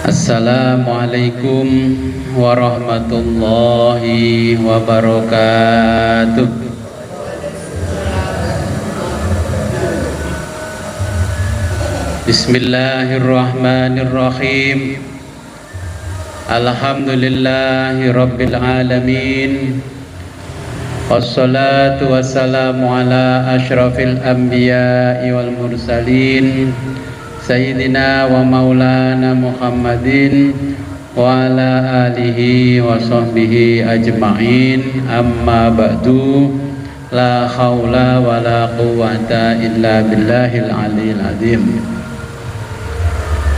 Assalamualaikum warahmatullahi wabarakatuh. Bismillahirrahmanirrahim. Alhamdulillahi rabbil alamin. Wassalatu wassalamu ala asyrafil anbiya'i wal mursalin Sayyidina wa maulana Muhammadin wa ala alihi wa sahbihi ajma'in. Amma ba'du. La hawla wa la quwwata illa billahil aliyil azim.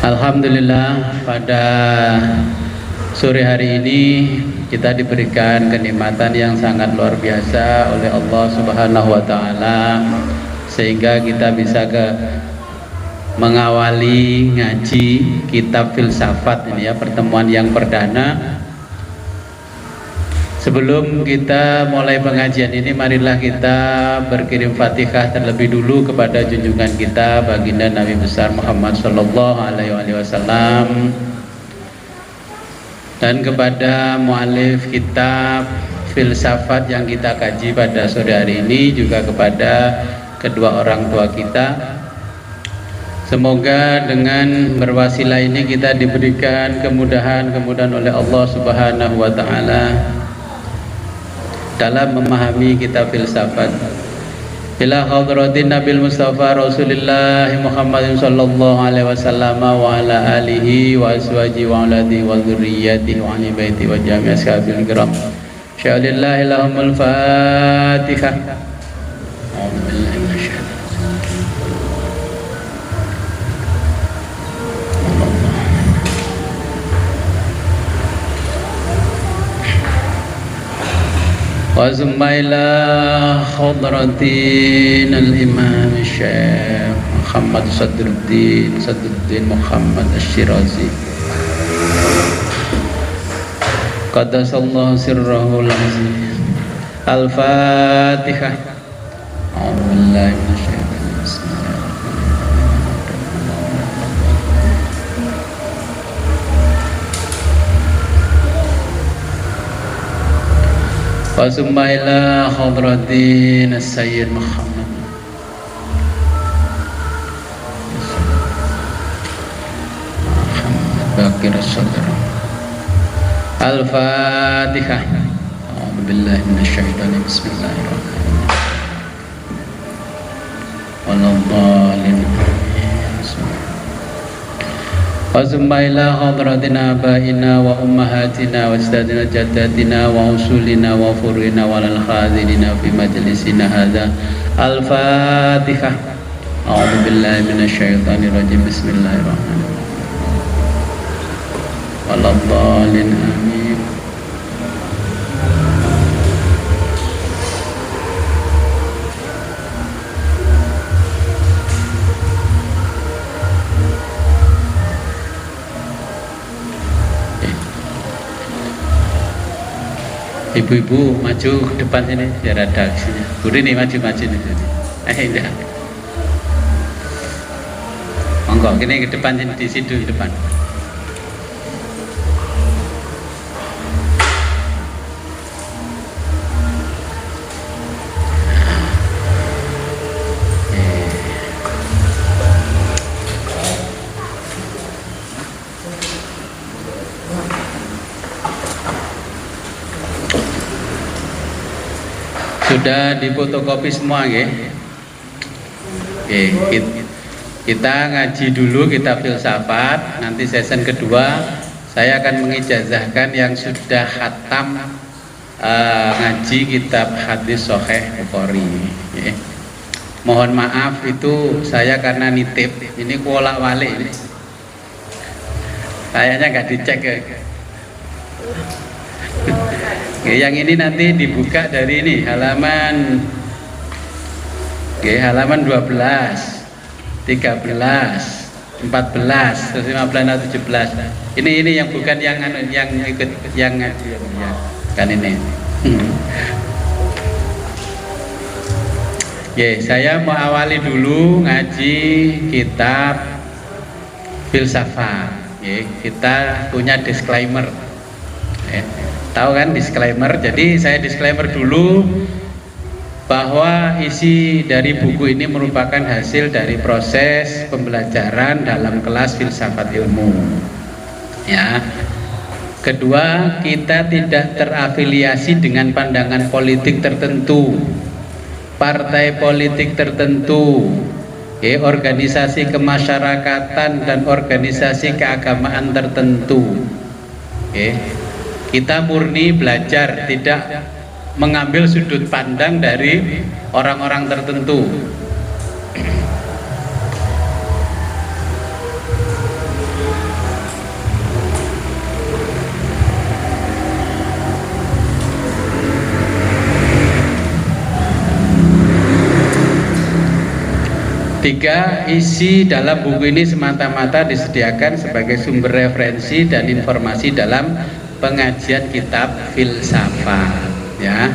Alhamdulillah, pada sore hari ini kita diberikan kenikmatan yang sangat luar biasa oleh Allah Subhanahu wa taala, sehingga kita bisa mengawali ngaji kitab filsafat ini ya, pertemuan yang perdana. Sebelum kita mulai pengajian ini, marilah kita berkirim Fatihah terlebih dulu kepada junjungan kita baginda Nabi besar Muhammad sallallahu alaihi wasallam, dan kepada mualif kitab filsafat yang kita kaji pada sore hari ini, juga kepada kedua orang tua kita. Semoga dengan berwasilah ini kita diberikan kemudahan oleh Allah Subhanahu wa taala dalam memahami kitab filsafat. Ila hadratin Nabil Mustafa Rasulullah Muhammadin sallallahu alaihi wasallam wa ala alihi wa azwaji wa auladi wa dzurriyyati wa ahli baiti wa jami' ashabil kiram. Sya'alillahi lahumul Fatihah. Wa zumaila hadratin al-imam Syekh Muhammad Sadruddin Muhammad Asy-Syirazi qaddasallahu sirrahul azim. Al-Fatihah. A'udzubillahi minasyaitonir rajim. Wa summaila hadratin Sayyid Muhammad Bakir As-Sadr. Al-Fatihah. A'udzubillahi minasyaitonir rajim. Bismillahirrahmanirrahim. Walladhdallin. Wa summaila hadratina abaina wa ummahatina wa ajdadina jaddatina wa usulina wa furina wa lal khazirina fi majlisina hadza. Al-Fatihah. A'udzu billahi minasyaitonir rajim. Bismillahirrahmanirrahim. Walladhdallin. Amin. Ibu-ibu maju ke depan sini biar ada aksinya. Budi nih maju di sini. Enggak. Monggo gini ke depan sini, di situ di depan. Sudah difotokopi semua nggih? Oke, kita ngaji dulu kitab filsafat. Nanti sesi kedua saya akan mengijazahkan yang sudah khatam ngaji kitab hadis Sahih Bukhari. Mohon maaf itu saya karena nitip, ini kolak-walik ini. Kayaknya nggak dicek ya. Yang ini nanti dibuka dari ini halaman 12, 13, 14, terus 15 atau 17. Ini yang bukan yang ikut yang kan ini. Saya mau awali dulu ngaji kitab filsafat. kita punya disclaimer. Tahu kan disclaimer? Jadi saya disclaimer dulu bahwa isi dari buku ini merupakan hasil dari proses pembelajaran dalam kelas filsafat ilmu. Ya. Kedua, kita tidak terafiliasi dengan pandangan politik tertentu, partai politik tertentu, organisasi kemasyarakatan dan organisasi keagamaan tertentu. Kita murni belajar, tidak mengambil sudut pandang dari orang-orang tertentu. Tiga, isi dalam buku ini semata-mata disediakan sebagai sumber referensi dan informasi dalam pengajian kitab filsafat, ya.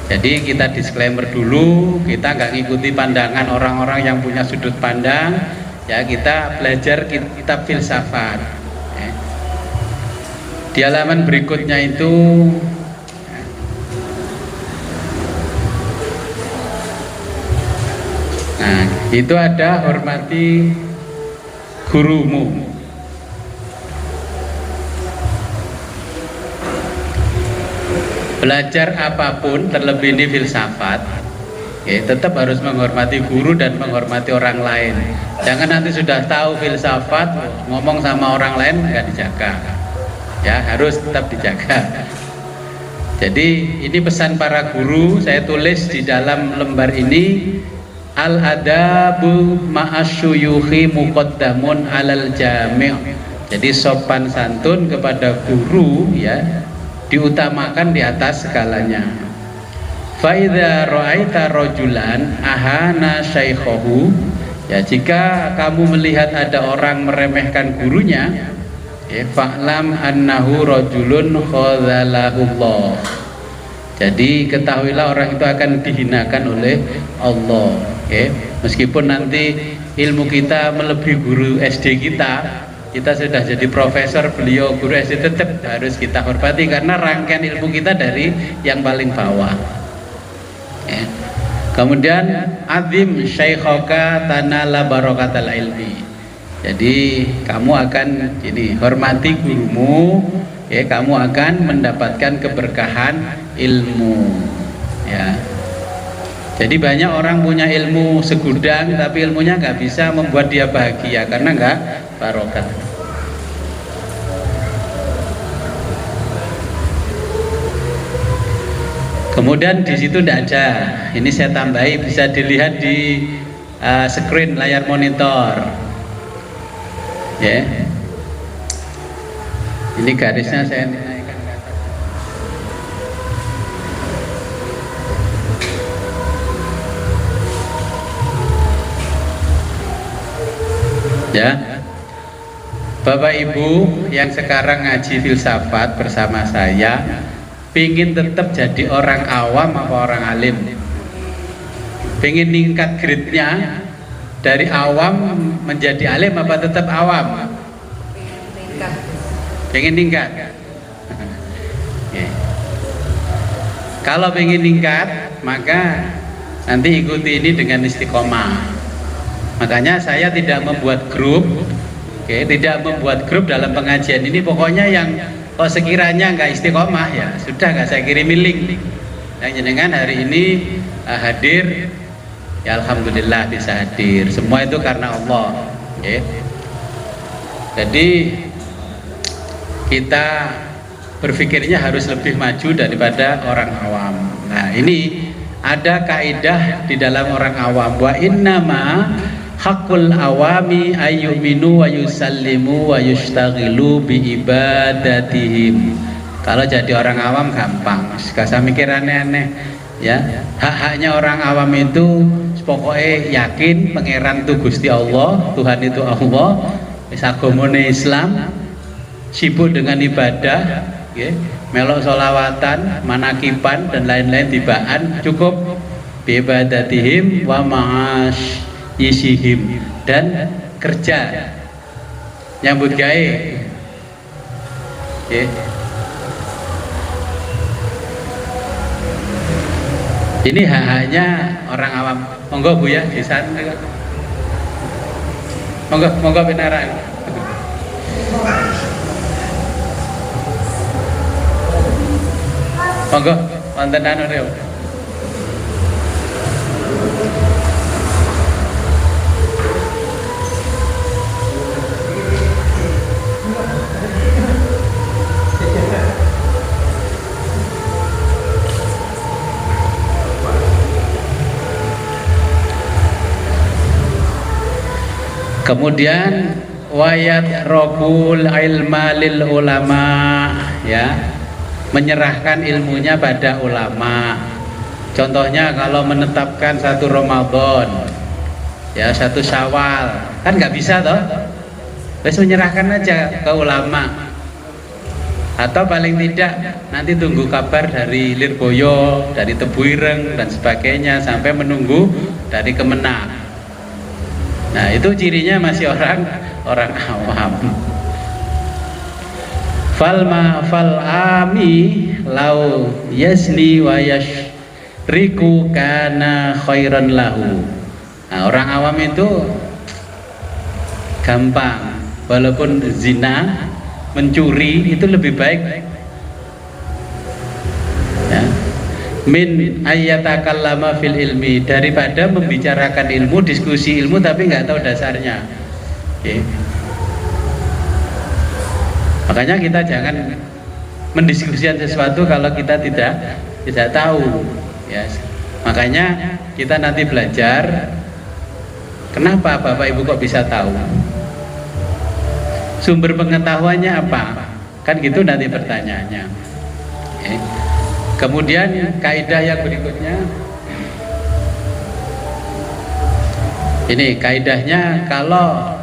Jadi kita disclaimer dulu, kita nggak ngikuti pandangan orang-orang yang punya sudut pandang, ya. Kita belajar kitab filsafat, ya. Di halaman berikutnya itu itu ada hormati gurumu. Belajar apapun, terlebih ini filsafat, tetap harus menghormati guru dan menghormati orang lain. Jangan nanti sudah tahu filsafat ngomong sama orang lain nggak dijaga, ya, harus tetap dijaga. Jadi ini pesan para guru, saya tulis di dalam lembar ini. Al-adabu ma'asyuyuhi muqaddamun alal jami'. Jadi sopan santun kepada guru, ya, diutamakan di atas segalanya. Fa idza ra'aita rajulan ahana syaikhahu, ya, jika kamu melihat ada orang meremehkan gurunya, fa'lam annahu rajulun khadzalahullah. Jadi ketahuilah orang itu akan dihinakan oleh Allah. Meskipun nanti ilmu kita melebihi guru SD kita sudah jadi profesor, beliau guru SD, tetap harus kita hormati karena rangkaian ilmu kita dari yang paling bawah. Kemudian azim syaikhaka tanala barakatal ilmi. Jadi kamu akan hormati gurumu, kamu akan mendapatkan keberkahan ilmu, ya. Jadi banyak orang punya ilmu segudang tapi ilmunya nggak bisa membuat dia bahagia karena nggak barokah. Kemudian di situ tidak ada, ini saya tambahi, bisa dilihat di screen layar monitor, ya. Ini garisnya saya naikkan ke atas. Ya, Bapak Ibu yang sekarang ngaji filsafat bersama saya, pingin tetap jadi orang awam apa orang alim? Pingin ningkat grade-nya dari awam menjadi alim apa tetap awam? Pengen ningkat. Kalau pengen ningkat, maka nanti ikuti ini dengan istiqomah. Makanya saya tidak membuat grup, tidak membuat grup dalam pengajian ini. Pokoknya yang sekiranya nggak istiqomah, ya sudah, nggak saya kirimi link. Yang jenengan hari ini hadir, ya alhamdulillah bisa hadir. Semua itu karena Allah. Jadi kita berpikirnya harus lebih maju daripada orang awam. Nah, ini ada kaidah di dalam orang awam, wa innama haqqul awami ayyuminu wa yusallimu wa yushtaghilu bi ibadatihim. Kalau jadi orang awam gampang, gak usah mikir aneh-aneh, ya. Hak-haknya orang awam itu pokoknya yakin pangeran itu Gusti Allah, Tuhan itu Allah, agamane Islam, sibuk dengan ibadah, melok sholawatan, manakipan dan lain-lain tibaan, cukup biibadatihim wa ma'ash isihim, dan kerja nyambut gawe. Nggih. Ini hanya orang awam. Monggo Bu ya, di sana. Monggo benaran. Monggo wonten anu riyo. Kemudian wayat robul ilma lil ulama, ya, menyerahkan ilmunya pada ulama. Contohnya kalau menetapkan satu Ramadan, ya, satu Syawal, kan nggak bisa toh, wes menyerahkan aja ke ulama. Atau paling tidak nanti tunggu kabar dari Lirboyo, dari Tebuireng dan sebagainya sampai menunggu dari Kemenang. Nah, itu cirinya masih orang awam. Fal ami lau yasni wa yashriku kana khairan lahu. Nah, orang awam itu gampang, walaupun zina, mencuri itu lebih baik, ya, min ayyatakallama fil ilmi, daripada membicarakan ilmu, diskusi ilmu tapi nggak tahu dasarnya. Okay. Makanya kita jangan mendiskusikan sesuatu kalau kita tidak tahu, ya. Makanya kita nanti belajar kenapa Bapak Ibu kok bisa tahu, sumber pengetahuannya apa, kan gitu nanti pertanyaannya. Okay. Kemudian kaidah yang berikutnya, ini kaidahnya, kalau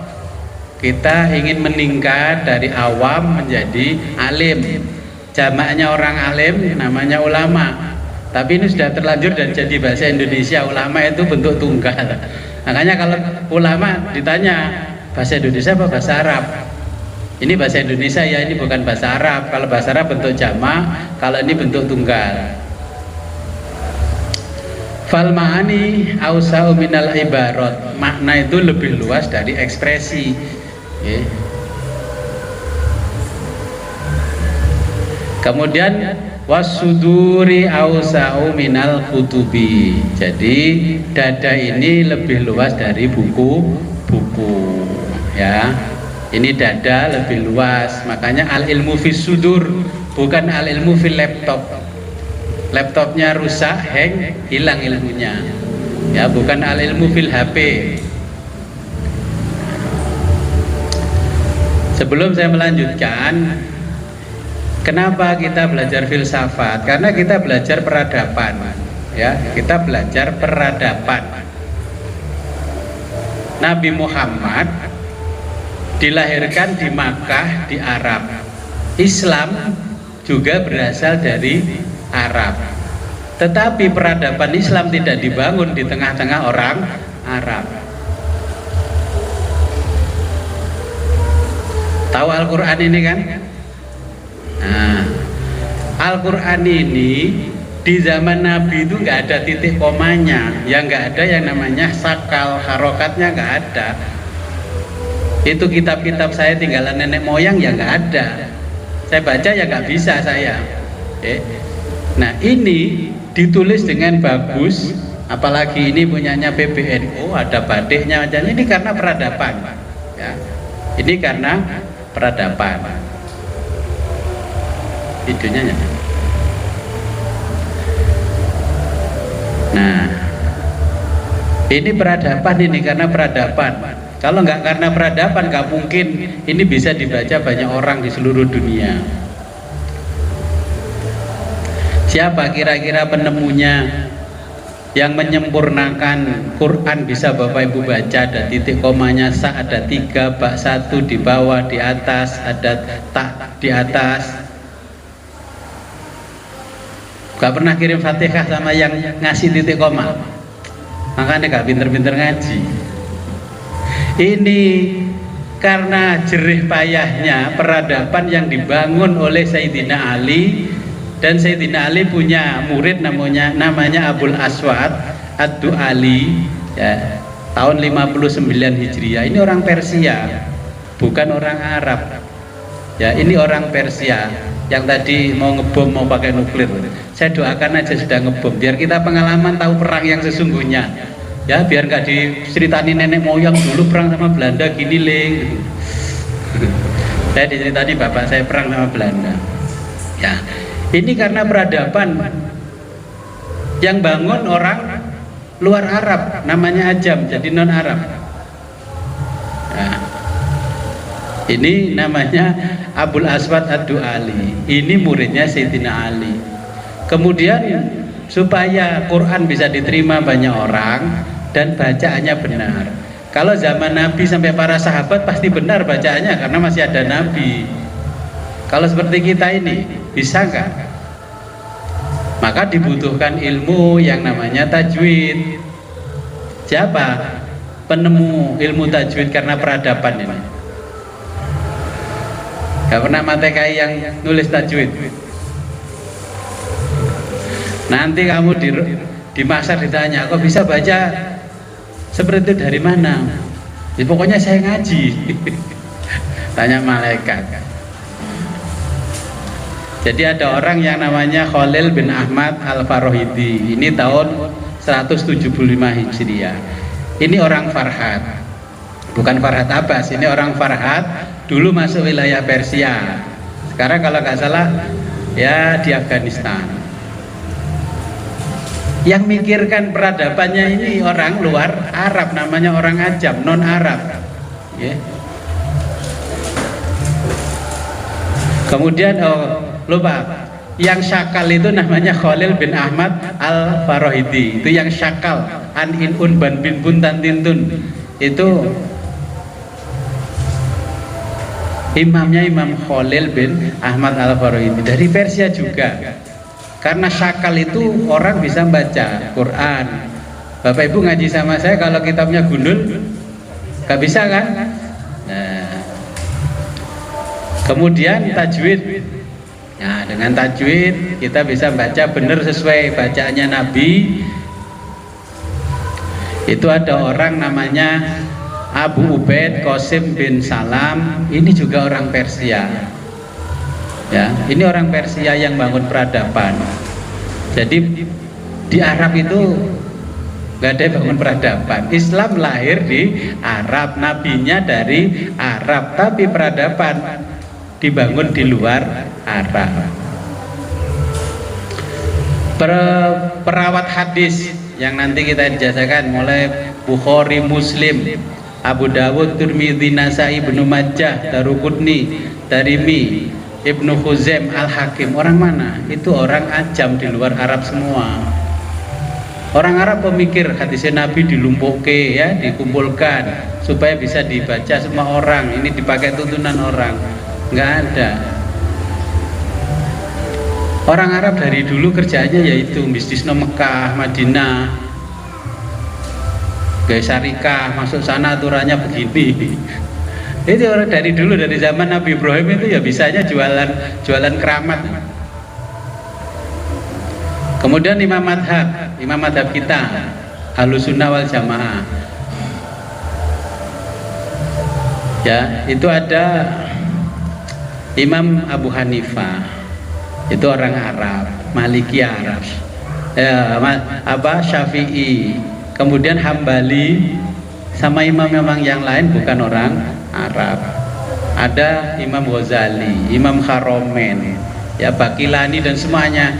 kita ingin meningkat dari awam menjadi alim, jamaknya orang alim namanya ulama. Tapi ini sudah terlanjur dan jadi bahasa Indonesia, ulama itu bentuk tunggal. Makanya kalau ulama ditanya bahasa Indonesia apa bahasa Arab, ini bahasa Indonesia ya, ini bukan bahasa Arab. Kalau bahasa Arab bentuk jamak, kalau ini bentuk tunggal. Fal ma'ani ausa'u minal ibarat, makna itu lebih luas dari ekspresi. Okay. Kemudian wasuduri ausa'u minal kutubi, jadi dada ini lebih luas dari buku-buku, ya. Ini dada lebih luas, makanya al ilmu fis sudur, bukan al ilmu fil laptop. Laptopnya rusak, hang, hilang ilmunya, ya, bukan al ilmu fil HP. Sebelum saya melanjutkan, kenapa kita belajar filsafat? Karena kita belajar peradaban, ya, kita belajar peradaban. Nabi Muhammad dilahirkan di Makkah, di Arab. Islam juga berasal dari Arab. Tetapi peradaban Islam tidak dibangun di tengah-tengah orang Arab. Tahu Al-Quran ini kan? Nah, Al-Quran ini di zaman Nabi itu nggak ada titik komanya, ya nggak ada yang namanya sakal, harokatnya nggak ada. Itu kitab-kitab saya tinggalan nenek moyang ya nggak ada. Saya baca ya nggak bisa saya. Nah, ini ditulis dengan bagus, apalagi ini punyanya PBNU, ada batiknya aja. Ini karena peradaban, ya. Ini karena peradaban. Videonya ya. Nah, ini peradaban, ini karena peradaban. Kalau nggak karena peradaban, nggak mungkin ini bisa dibaca banyak orang di seluruh dunia. Siapa kira-kira penemunya yang menyempurnakan Quran bisa Bapak Ibu baca, ada titik komanya, sa ada 3, bak 1 di bawah, di atas, ada tak di atas. Gak pernah kirim Fatihah sama yang ngasih titik koma, makanya gak pinter-pinter ngaji. Ini karena jerih payahnya peradaban yang dibangun oleh Sayyidina Ali, dan Sayyidina Ali punya murid namanya Abul Aswad Ad-Du'ali, ya, tahun 59 Hijriah. Ini orang Persia, bukan orang Arab. Ya, ini orang Persia yang tadi mau ngebom, mau pakai nuklir. Saya doakan aja sudah ngebom, biar kita pengalaman tahu perang yang sesungguhnya. Ya, biar nggak diceritani nenek moyang dulu perang sama Belanda gini le. Saya diceritani bapak saya perang sama Belanda. Ya, ini karena peradaban yang bangun orang luar Arab, namanya Ajam, jadi non Arab. Nah, ini namanya Abul Aswad Ad-Du'ali. Ini muridnya Sayyidina Ali. Kemudian supaya Quran bisa diterima banyak orang dan bacaannya benar. Kalau zaman Nabi sampai para sahabat pasti benar bacaannya karena masih ada Nabi. Kalau seperti kita ini bisa nggak? Maka dibutuhkan ilmu yang namanya tajwid. Siapa penemu ilmu tajwid karena peradaban ini? Gak pernah matekai yang nulis tajwid. Nanti kamu di masar ditanya, kok bisa baca seperti itu dari mana? Ya, pokoknya saya ngaji. Tanya malaikat. Jadi ada orang yang namanya Khalil bin Ahmad Al-Farahidi. Ini tahun 175 Hijriah. Ini orang Farhat. Bukan Farhat Abbas, ini orang Farhat. Dulu masuk wilayah Persia. Sekarang kalau nggak salah ya di Afghanistan. Yang mikirkan peradabannya ini orang luar Arab, namanya orang Ajam, non Arab. Yeah. Kemudian lupa, yang syakal itu namanya Khalil bin Ahmad Al-Farahidi. Itu yang syakal, an in un ban bin bun tan tintun. Itu imamnya Imam Khalil bin Ahmad Al-Farahidi dari Persia juga. Karena syakal itu orang bisa baca Quran. Bapak Ibu ngaji sama saya kalau kitabnya gundul gak bisa kan? Nah, kemudian tajwid. Nah, dengan tajwid kita bisa baca benar sesuai bacaannya Nabi. Itu ada orang namanya Abu Ubaid Qasim bin Salam. Ini juga orang Persia. Ya, ini orang Persia yang bangun peradaban. Jadi di Arab itu nggak ada yang bangun peradaban. Islam lahir di Arab, nabinya dari Arab, tapi peradaban dibangun di luar Arab. Perawat hadis yang nanti kita ijazahkan mulai Bukhari, Muslim, Abu Dawud, Tirmidzi, Nasai, Ibnu Majah, Daruqutni, Darimi, Ibnu Khuzaim, Al-Hakim. Orang mana? Itu orang Ajam di luar Arab semua. Orang Arab pemikir hadisnya Nabi dilumpuhke, ya, dikumpulkan supaya bisa dibaca semua orang. Ini dipakai tuntunan orang. Nggak ada. Orang Arab dari dulu kerjanya yaitu bisnis Mekah, Madinah, gaya syarikah, masuk sana aturannya begini. Itu orang dari dulu, dari zaman Nabi Ibrahim itu ya bisanya jualan keramat. Kemudian imam madhab kita Ahlussunnah wal Jamaah. Ya, itu ada Imam Abu Hanifah. Itu orang Arab, Maliki Arab. Ya, Syafi'i. Kemudian Hambali sama imam-imam yang lain bukan orang Arab. Ada Imam Ghazali, Imam Kharomen, ya, Bakilani dan semuanya.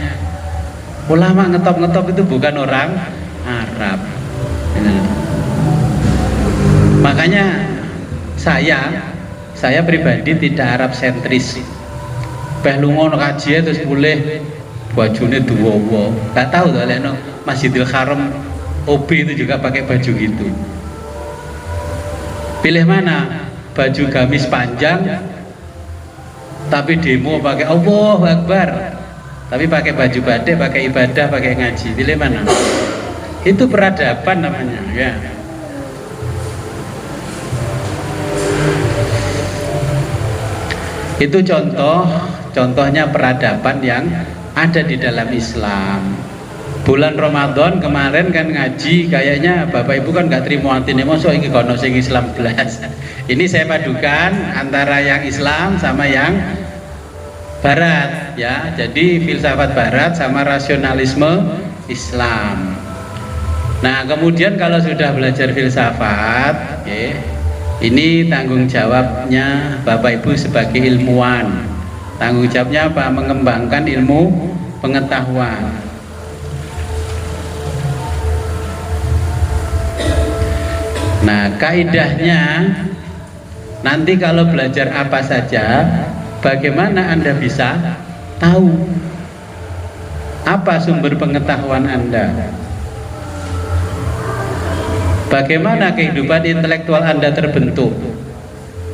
Ulama ngetop itu bukan orang Arab. Makanya saya pribadi tidak Arab sentris. Beh lunga kaji terus boleh bajune duwowo. Gak tahu tuh leno Masjidil Haram OB itu juga pakai baju gitu. Pilih mana? Baju gamis panjang tapi demo pakai Allahu Akbar, tapi pakai baju batik, pakai ibadah, pakai ngaji. Pilih mana? Itu peradaban namanya, ya. Itu contohnya peradaban yang ada di dalam Islam. Bulan Ramadan kemarin kan ngaji, kayaknya Bapak Ibu kan nggak terima hati nih, masuk ini kono sing Islam belas. Ini saya padukan antara yang Islam sama yang Barat, ya. Jadi filsafat Barat sama rasionalisme Islam. Nah, kemudian kalau sudah belajar filsafat, ini tanggung jawabnya Bapak Ibu sebagai ilmuwan. Tanggung jawabnya apa? Mengembangkan ilmu pengetahuan. Nah, kaidahnya nanti kalau belajar apa saja, bagaimana Anda bisa tahu apa sumber pengetahuan Anda? Bagaimana kehidupan intelektual Anda terbentuk?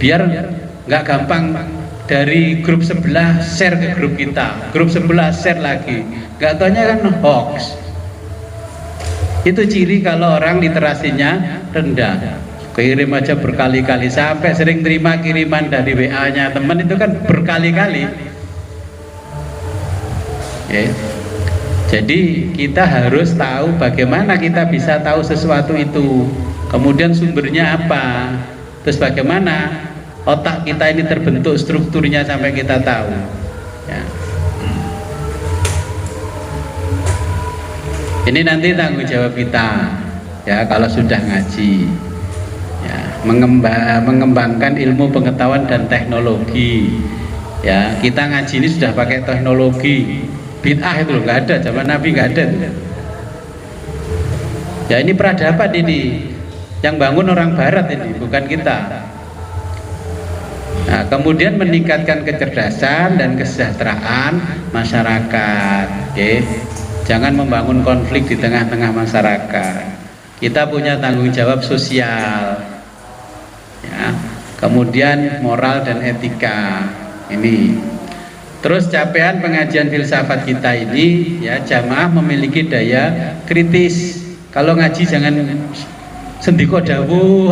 Biar nggak gampang dari grup sebelah share ke grup kita, grup sebelah share lagi, nggak taunya kan hoax. Itu ciri kalau orang literasinya rendah. Kirim aja berkali-kali, sampai sering terima kiriman dari WA-nya teman itu kan berkali-kali. Jadi kita harus tahu bagaimana kita bisa tahu sesuatu itu, kemudian sumbernya apa, terus bagaimana otak kita ini terbentuk strukturnya sampai kita tahu. Ya. Ini nanti tanggung jawab kita, ya, kalau sudah ngaji, ya, mengembangkan ilmu pengetahuan dan teknologi. Ya, kita ngaji ini sudah pakai teknologi. Bid'ah itu nggak ada, zaman Nabi nggak ada. Ya, ini peradaban ini, yang bangun orang Barat ini, bukan kita. Nah, kemudian meningkatkan kecerdasan dan kesejahteraan masyarakat. Jangan membangun konflik di tengah-tengah masyarakat. Kita punya tanggung jawab sosial, ya. Kemudian moral dan etika ini. Terus capaian pengajian filsafat kita ini, ya, jamaah memiliki daya kritis. Kalau ngaji jangan sendiko dawuh,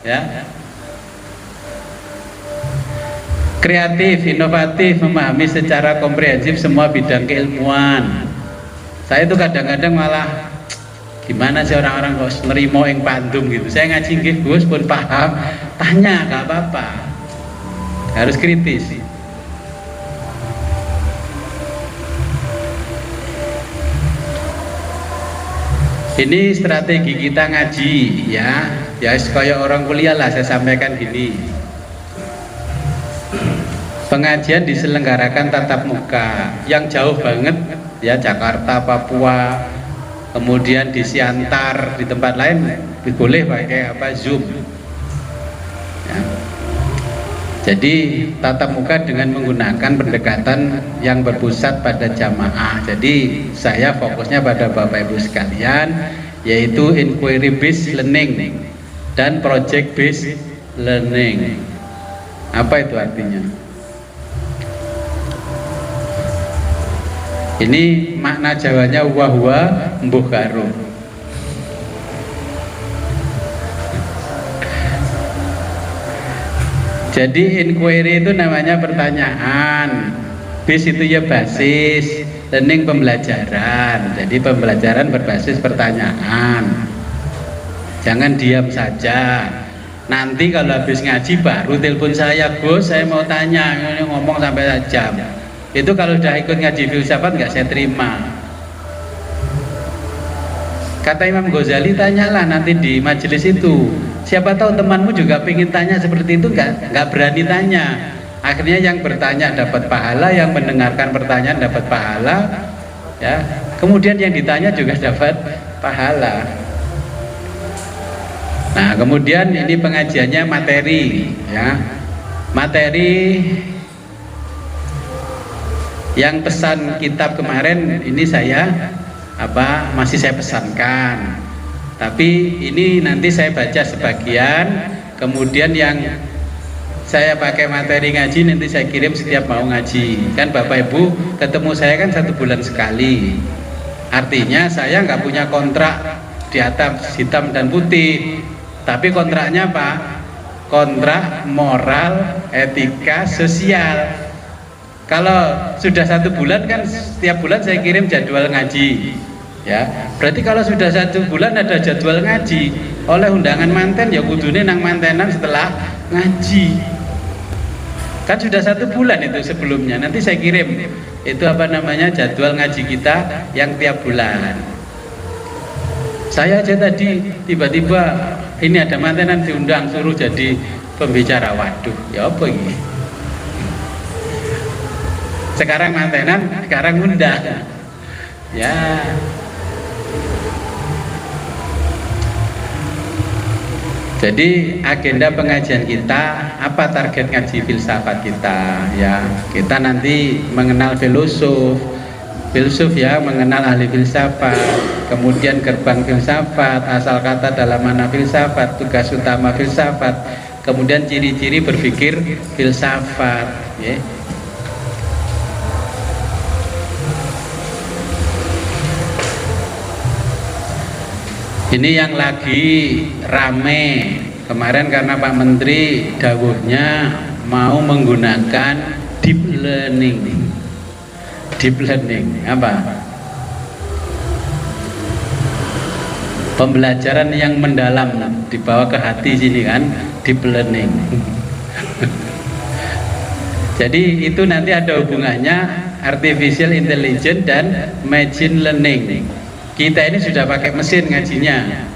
ya. Kreatif, inovatif, memahami secara komprehensif semua bidang keilmuan. Saya itu kadang-kadang malah gimana sih orang-orang kok nerimo yang pandum gitu. Saya ngaji nggih Gus pun paham, tanya nggak apa-apa. Harus kritis. Ini strategi kita ngaji, ya. Ya kayak orang kuliah lah, saya sampaikan gini. Pengajian diselenggarakan tatap muka yang jauh banget, ya, Jakarta, Papua, kemudian di Siantar, di tempat lain boleh pakai Zoom, ya. Jadi tatap muka dengan menggunakan pendekatan yang berpusat pada jamaah. Jadi saya fokusnya pada Bapak Ibu sekalian, yaitu inquiry based learning dan project based learning. Apa itu artinya? Ini makna Jawanya wahwa mbuh karo. Jadi inquiry itu namanya pertanyaan, base itu ya basis, learning pembelajaran. Jadi pembelajaran berbasis pertanyaan. Jangan diam saja. Nanti kalau habis ngaji baru telepon saya, Gus, saya mau tanya, ngomong sampai jam. Itu kalau sudah ikut ngaji filsafat nggak saya terima. Kata Imam Ghazali, tanyalah nanti di majelis itu. Siapa tahu temanmu juga pengen tanya seperti itu, nggak berani tanya. Akhirnya yang bertanya dapat pahala, yang mendengarkan pertanyaan dapat pahala, ya. Kemudian yang ditanya juga dapat pahala. Nah, kemudian ini pengajiannya materi, ya. Materi yang pesan kitab kemarin ini masih saya pesankan, tapi ini nanti saya baca sebagian, kemudian yang saya pakai materi ngaji nanti saya kirim setiap mau ngaji. Kan Bapak Ibu ketemu saya kan 1 bulan sekali, artinya saya nggak punya kontrak di atas hitam dan putih, tapi kontraknya apa? kontrak, moral, etika, sosial. Kalau sudah 1 bulan kan setiap bulan saya kirim jadwal ngaji, ya. Berarti kalau sudah 1 bulan ada jadwal ngaji oleh undangan manten, ya kudune nang mantenan setelah ngaji. Kan sudah 1 bulan itu sebelumnya. Nanti saya kirim itu apa namanya jadwal ngaji kita yang tiap bulan. Saya aja tadi tiba-tiba ini ada mantenan diundang suruh jadi pembicara. Waduh, ya apa ini? Sekarang mantenan, sekarang undang. Ya. Jadi agenda pengajian kita, apa target ngaji filsafat kita? Ya, kita nanti mengenal filosof ya, mengenal ahli filsafat, kemudian gerbang filsafat, asal kata dalam mana filsafat, tugas utama filsafat, kemudian ciri-ciri berpikir filsafat. Ya. Ini yang lagi rame kemarin karena Pak Menteri dawuhnya mau menggunakan deep learning. Deep learning apa? Pembelajaran yang mendalam dibawa ke hati sini kan, deep learning. Jadi itu nanti ada hubungannya artificial intelligence dan machine learning. Kita ini sudah pakai mesin ngajinya,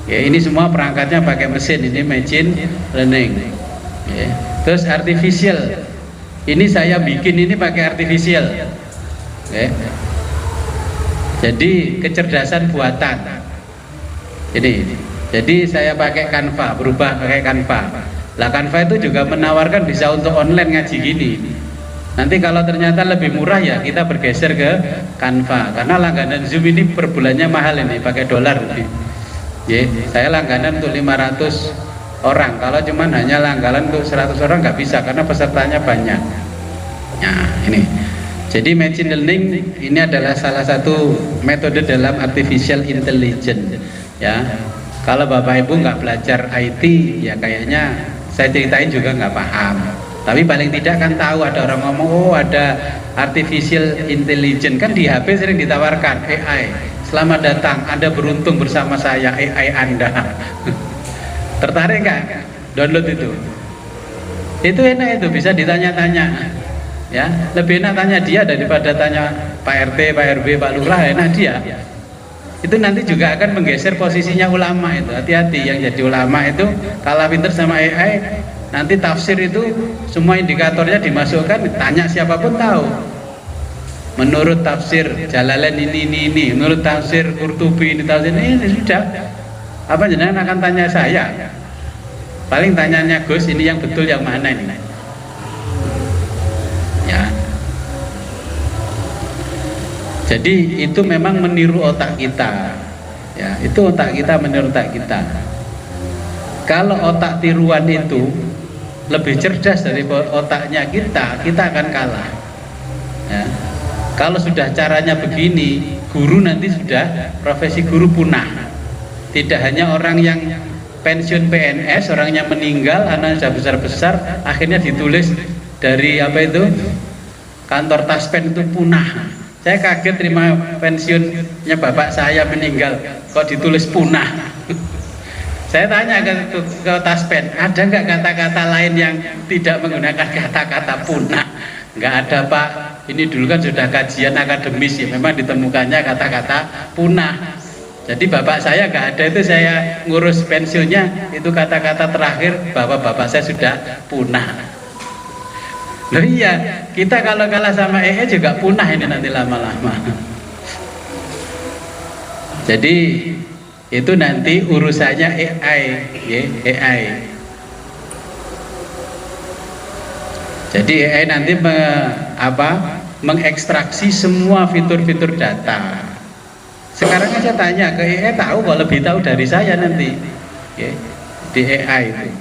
ya, ini semua perangkatnya pakai mesin, ini machine learning, ya. Terus artificial, ini saya bikin ini pakai artificial, ya. Jadi kecerdasan buatan ini, jadi saya pakai Canva, berubah pakai Canva. Lah Canva itu juga menawarkan bisa untuk online ngaji gini. Nanti kalau ternyata lebih murah ya kita bergeser ke Canva, karena langganan Zoom ini per bulannya mahal ini, pakai dolar. Ya, saya langganan untuk 500 orang, kalau cuman hanya langganan untuk 100 orang nggak bisa karena pesertanya banyak. Nah ini, jadi machine learning ini adalah salah satu metode dalam artificial intelligence. Ya, kalau Bapak Ibu nggak belajar IT ya kayaknya saya ceritain juga nggak paham. Tapi paling tidak kan tahu, ada orang ngomong, oh ada artificial intelligence, kan di HP sering ditawarkan AI, selamat datang, Anda beruntung bersama saya, AI Anda. Tertarik nggak download itu? Itu enak, itu bisa ditanya-tanya, ya, lebih enak tanya dia daripada tanya Pak RT, Pak RW, Pak Lurah, enak dia. Itu nanti juga akan menggeser posisinya ulama itu. Hati-hati, yang jadi ulama itu kalah pinter sama AI. Nanti tafsir itu semua indikatornya dimasukkan, tanya siapapun tahu. Menurut tafsir Jalalain ini, menurut tafsir Qurtubi ini, tafsir ini sudah. Apa jenengan akan tanya saya? Paling tanyanya Gus, ini yang betul yang mana ini? Ya. Jadi itu memang meniru otak kita. Ya, itu otak kita meniru otak kita. Kalau otak tiruan itu lebih cerdas dari otaknya kita akan kalah. Ya. Kalau sudah caranya begini, guru nanti sudah profesi guru punah. Tidak hanya orang yang pensiun PNS, orang yang meninggal, anak sudah besar-besar, akhirnya ditulis dari apa itu kantor taspen itu punah. Saya kaget terima pensiunnya bapak saya meninggal, kok ditulis punah. Saya tanya ke taspen, ada nggak kata-kata lain yang tidak menggunakan kata-kata punah? Nggak ada Pak, ini dulu kan sudah kajian akademis ya, memang ditemukannya kata-kata punah. Jadi bapak saya nggak ada, itu saya ngurus pensiunnya, itu kata-kata terakhir bahwa bapak saya sudah punah. Loh iya, kita kalau kalah sama EE juga punah ini nanti lama-lama. Jadi itu nanti urusannya AI, ya, AI. Jadi AI nanti mengekstraksi semua fitur-fitur data. Sekarang aja tanya ke AI, tahu kok, lebih tahu dari saya nanti, ya, di AI itu.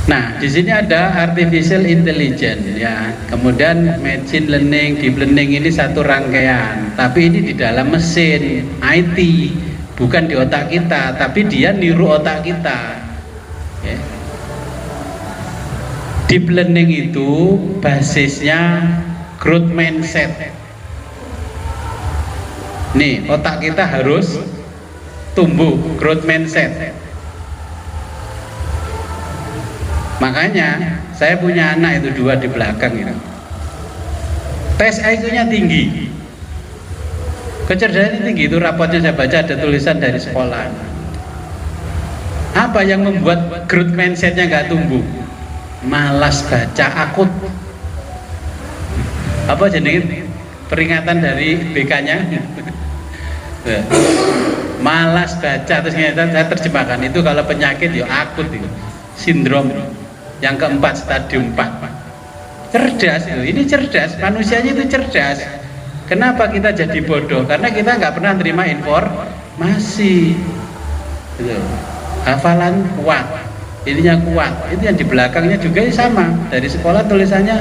Nah, di sini ada artificial intelligence ya. Kemudian machine learning, deep learning ini satu rangkaian, tapi ini di dalam mesin IT, bukan di otak kita, tapi dia niru otak kita. Ya. Deep learning itu basisnya growth mindset. Nih, otak kita harus tumbuh, growth mindset. Makanya saya punya anak itu 2 di belakang itu. Tes IQ-nya tinggi, kecerdasannya tinggi. Itu rapotnya saya baca ada tulisan dari sekolah. Apa yang membuat growth mindsetnya nggak tumbuh? Malas baca, akut. Apa jenis peringatan dari BK-nya? Malas baca. Terus saya terjemahkan itu kalau penyakit ya akut itu, sindrom yang keempat, stadium 4. Cerdas itu, ini cerdas, manusianya itu cerdas. Kenapa kita jadi bodoh? Karena kita nggak pernah terima informasi gitu. Hafalan kuat, ininya kuat. Itu yang di belakangnya juga sama. Dari sekolah tulisannya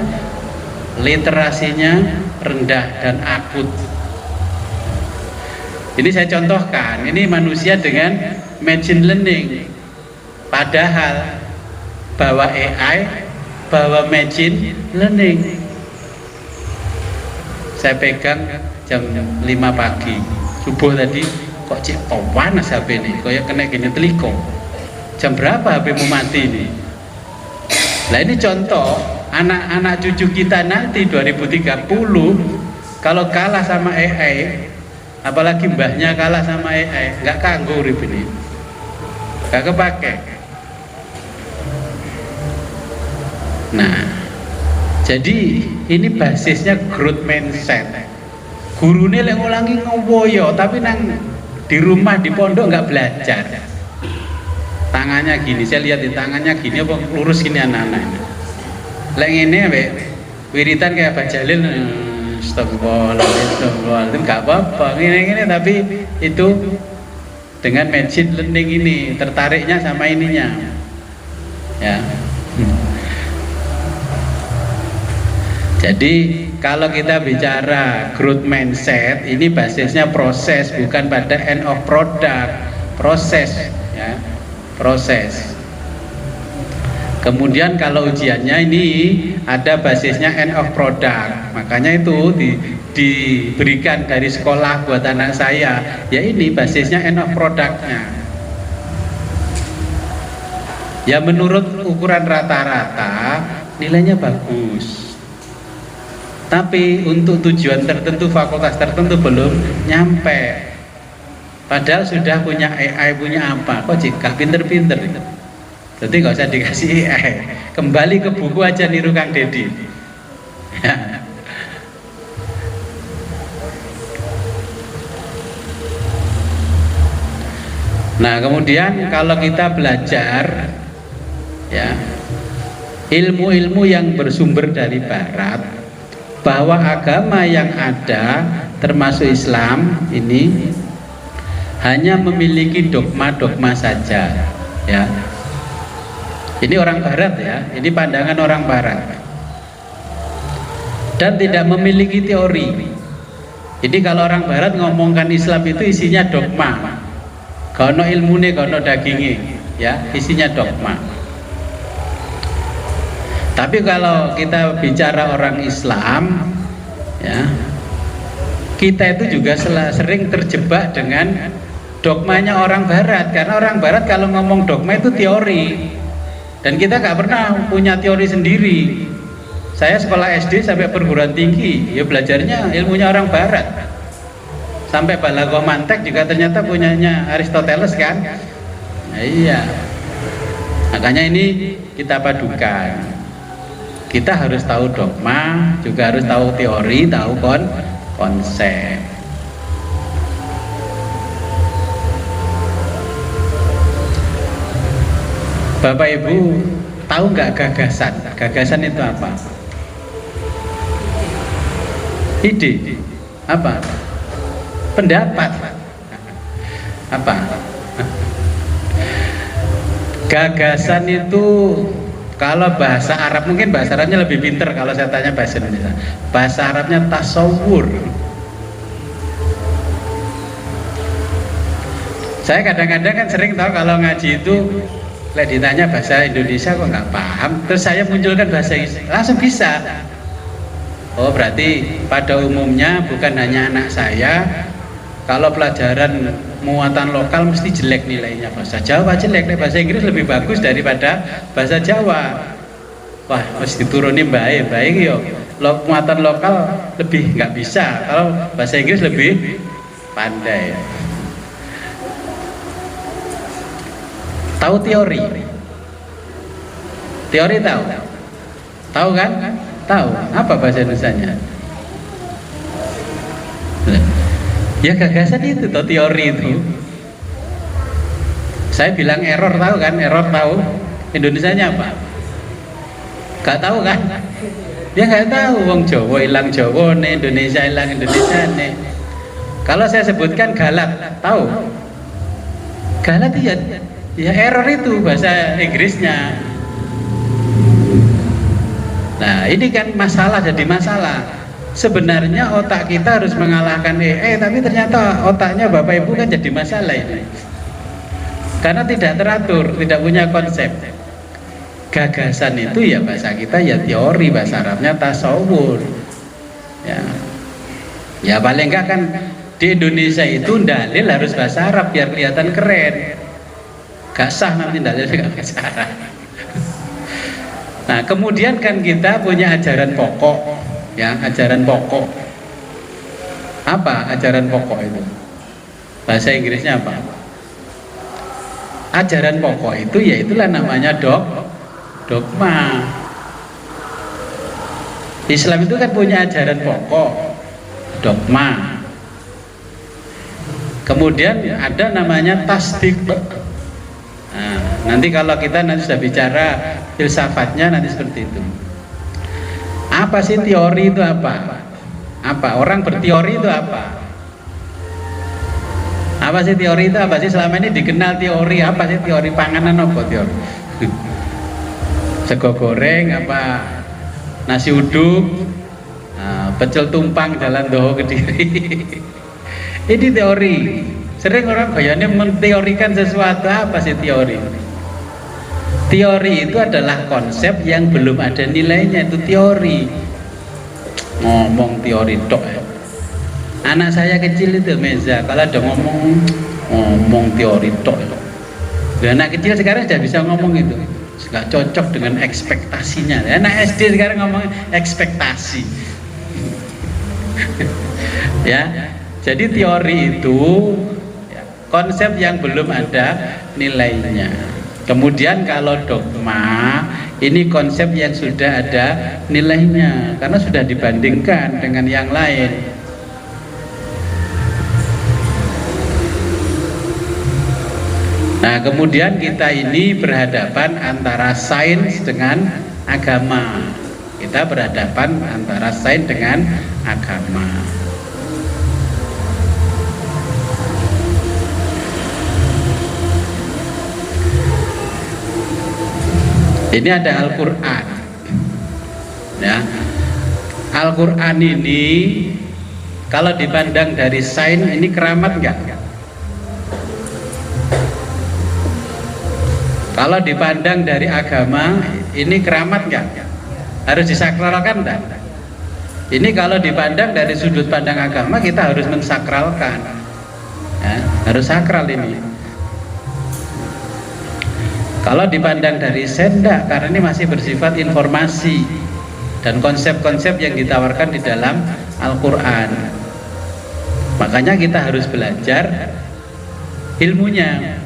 literasinya rendah dan akut. Ini saya contohkan, ini manusia dengan machine learning. Padahal bawa AI, bawa machine learning. Saya pegang jam 5 pagi subuh tadi, kok cek panas HP ini, kayak kena gini teliko. Jam berapa HP mau mati ini? Nah ini contoh anak-anak cucu kita nanti 2030 kalau kalah sama AI, apalagi mbahnya kalah sama AI, nggak kanggo urip ini, nggak kepake. Nah, jadi ini basisnya growth mindset. Gurunya yang ngulangi ngowoyo, tapi nang di rumah di pondok nggak belajar. Tangannya gini, saya lihat di tangannya gini, apa lurus gini anak-anak ini. Leng ini wiritan kayak Pak Jalil, astagfirullahaladzim, nggak apa-apa, gini-gini, tapi itu dengan machine learning ini tertariknya sama ininya, ya. Jadi kalau kita bicara growth mindset, ini basisnya proses, bukan pada end of product. Proses, ya, proses. Kemudian kalau ujiannya ini ada basisnya end of product. Makanya itu diberikan dari sekolah buat anak saya. Ya ini basisnya end of productnya. Ya menurut ukuran rata-rata nilainya bagus. Tapi untuk tujuan tertentu, fakultas tertentu belum nyampe. Padahal sudah punya AI, punya apa? Kok jika pinter-pinter? Jadi nggak usah dikasih AI. Kembali ke buku aja niru Kang Dedi. Nah kemudian kalau kita belajar, ya, ilmu-ilmu yang bersumber dari Barat, bahwa agama yang ada termasuk Islam ini hanya memiliki dogma-dogma saja, ya. Ini orang Barat, ya, ini pandangan orang Barat, dan tidak memiliki teori. Jadi kalau orang Barat ngomongkan Islam itu isinya dogma, kono ilmune kono daginge, ya, isinya dogma. Tapi kalau kita bicara orang Islam, ya, kita itu juga sering terjebak dengan dogmanya orang Barat. Karena orang Barat kalau ngomong dogma itu teori, dan kita nggak pernah punya teori sendiri. Saya sekolah SD sampai perguruan tinggi, ya belajarnya ilmunya orang Barat. Sampai balaghah mantek juga ternyata punyanya Aristoteles kan. Nah, iya. Makanya ini kita padukan. Kita harus tahu dogma, juga harus tahu teori, tahu konsep. Bapak Ibu tahu nggak gagasan? Gagasan itu apa? Ide? Apa? Pendapat? Apa? Gagasan itu Kalau bahasa Arab, mungkin bahasa Arabnya lebih pinter kalau saya tanya bahasa Indonesia. Bahasa Arabnya tasawur. Saya kadang-kadang kan sering tahu kalau ngaji itu kalau ditanya bahasa Indonesia kok nggak paham, terus saya munculkan bahasa Inggris, langsung bisa. Oh, berarti pada umumnya bukan hanya anak saya, kalau pelajaran muatan lokal mesti jelek nilainya. Bahasa Jawa jelek, bahasa Inggris lebih bagus daripada bahasa Jawa. Wah, mesti diturunin baik yo. Muatan lokal lebih nggak bisa, kalau bahasa Inggris lebih pandai. Tahu teori? Teori tahu? Tahu kan? Tahu. Apa bahasa Indonesianya? Ya gagasan itu, atau teori itu. Saya bilang error, tahu kan? Error tahu. Indonesianya apa? Gak tahu kan? Dia nggak tahu. Wong Jawa hilang Jawa nih, Indonesia hilang Indonesia nih. Kalau saya sebutkan galat, tahu? Galat ya error itu bahasa Inggrisnya. Nah ini kan masalah, jadi masalah. Sebenarnya otak kita harus mengalahkan tapi ternyata otaknya Bapak Ibu kan jadi masalah ini. Karena tidak teratur, tidak punya konsep. Gagasan itu ya bahasa kita ya teori, bahasa Arabnya tasawur. Ya paling enggak kan di Indonesia itu dalil harus bahasa Arab biar kelihatan keren. Gak sah nanti dalil gak bahasa Arab. Nah kemudian kan kita punya ajaran pokok, ya ajaran pokok. Apa ajaran pokok itu? Bahasa Inggrisnya apa? Ajaran pokok itu ya itulah namanya dogma. Islam itu kan punya ajaran pokok, dogma. Kemudian ada namanya tasdik. Nah, nanti kalau kita nanti sudah bicara filsafatnya nanti seperti itu. Apa sih teori itu apa? Apa orang berteori itu apa? Apa sih teori itu apa sih? Selama ini dikenal teori apa sih? Teori panganan apa teori? Sego goreng apa? Nasi uduk, pecel tumpang jalan doho Kediri. Ini teori. Sering orang kayaknya menteorikan sesuatu. Apa sih teori? Teori itu adalah konsep yang belum ada nilainya, itu teori. Ngomong teori tok. Anak saya kecil itu Meza, kalau ada ngomong teori tok. Anak kecil sekarang sudah bisa ngomong itu. Nggak cocok dengan ekspektasinya. Anak SD sekarang ngomong ekspektasi. Ya. Jadi teori itu konsep yang belum ada nilainya. Kemudian kalau dogma ini konsep yang sudah ada nilainya karena sudah dibandingkan dengan yang lain. Nah kemudian kita ini berhadapan antara sains dengan agama. Kita berhadapan antara sains dengan agama. Ini ada Al-Quran, ya. Al-Quran ini kalau dipandang dari sains ini keramat enggak? Kalau dipandang dari agama ini keramat enggak? Harus disakralkan enggak? Ini kalau dipandang dari sudut pandang agama kita harus mensakralkan, ya, harus sakral ini. Kalau dipandang dari sendak, karena ini masih bersifat informasi dan konsep-konsep yang ditawarkan di dalam Al-Quran. Makanya kita harus belajar ilmunya.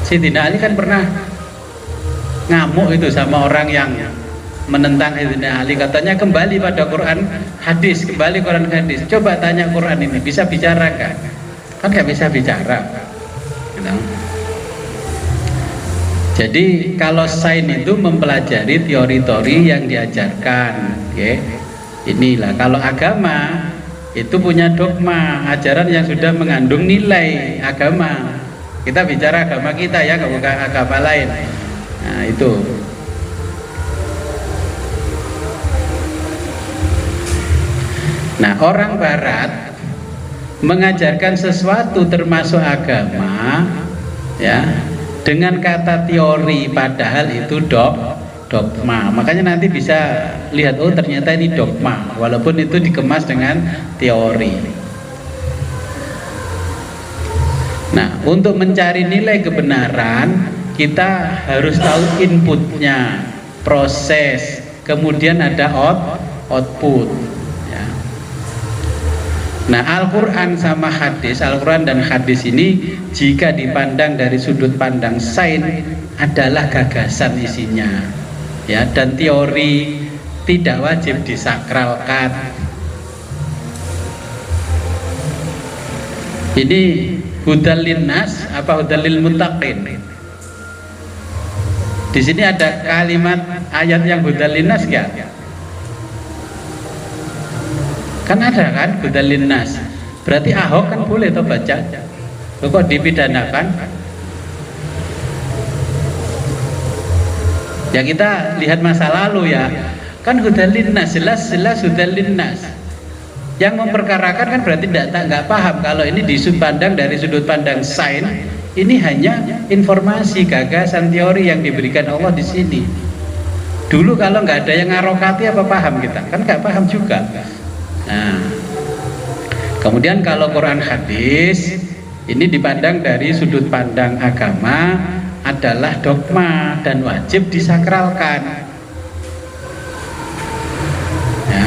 Sayyidina Ali kan pernah ngamuk itu sama orang yang menentang Sayyidina Ali. Katanya kembali pada Quran hadis, kembali Quran hadis. Coba tanya Quran ini, bisa bicara kan? Kan nggak bisa bicara. Jadi kalau sains itu mempelajari teori-teori yang diajarkan, okay? Inilah kalau agama itu punya dogma, ajaran yang sudah mengandung nilai agama. Kita bicara agama kita ya, bukan agama lain. Nah itu. Nah, orang barat mengajarkan sesuatu termasuk agama ya dengan kata teori, padahal itu dogma. Makanya nanti bisa lihat, oh ternyata ini dogma, walaupun itu dikemas dengan teori. Nah, untuk mencari nilai kebenaran kita harus tahu inputnya, proses, kemudian ada output ya. Nah, Al-Quran sama hadis, Al-Quran dan hadis ini jika dipandang dari sudut pandang sains adalah gagasan isinya ya, dan teori tidak wajib disakralkan. Ini hudal linnas apa hudal lil muttaqin? Di sini ada kalimat ayat yang hudal linnas enggak? Kan ada kan hudal linnas. Berarti Ahok kan boleh toh baca. Kok dipidanakan? Ya kita lihat masa lalu ya. Kan hudal linnas, jelas hudal linnas. Yang memperkarakan kan berarti enggak paham kalau ini dipandang dari sudut pandang sains. Ini hanya informasi, gagasan, teori yang diberikan Allah di sini. Dulu kalau nggak ada yang ngarokati apa paham kita? Kan nggak paham juga. Nah, kemudian kalau Quran hadis ini dipandang dari sudut pandang agama adalah dogma dan wajib disakralkan. Ya.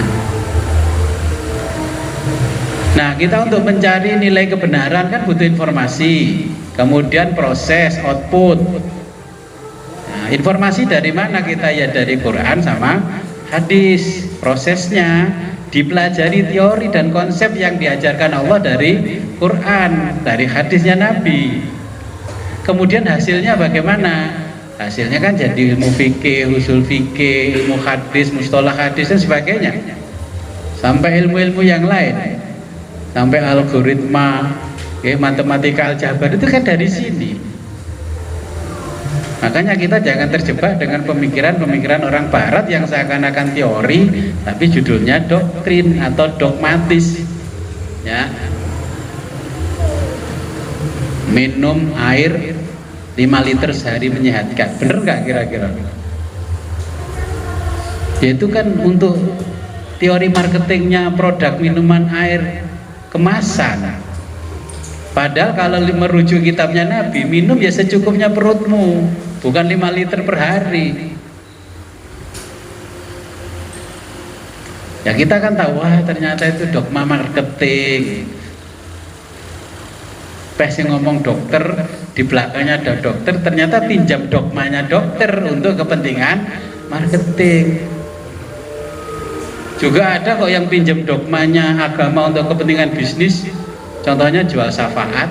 Nah, kita untuk mencari nilai kebenaran kan butuh informasi, kemudian proses, output. Nah, informasi dari mana kita? Ya dari Quran sama hadis. Prosesnya dipelajari teori dan konsep yang diajarkan Allah dari Quran, dari hadisnya Nabi. Kemudian hasilnya bagaimana? Hasilnya kan jadi ilmu fikih, usul fikih, ilmu hadis, mustalah hadis dan sebagainya. Sampai ilmu-ilmu yang lain, sampai algoritma, matematika, aljabar itu kan dari sini. Makanya kita jangan terjebak dengan pemikiran-pemikiran orang barat yang seakan-akan teori tapi judulnya doktrin atau dogmatis ya. Minum air 5 liter sehari menyehatkan, bener nggak kira-kira? Ya itu kan untuk teori marketingnya produk minuman air kemasan. Padahal kalau merujuk kitabnya Nabi, minum ya secukupnya perutmu, bukan 5 liter per hari. Ya kita kan tahu, wah ternyata itu dogma marketing. Pes yang ngomong dokter, di belakangnya ada dokter, ternyata pinjam dogmanya dokter untuk kepentingan marketing. Juga ada kok yang pinjam dogmanya agama untuk kepentingan bisnis. Contohnya jual syafaat.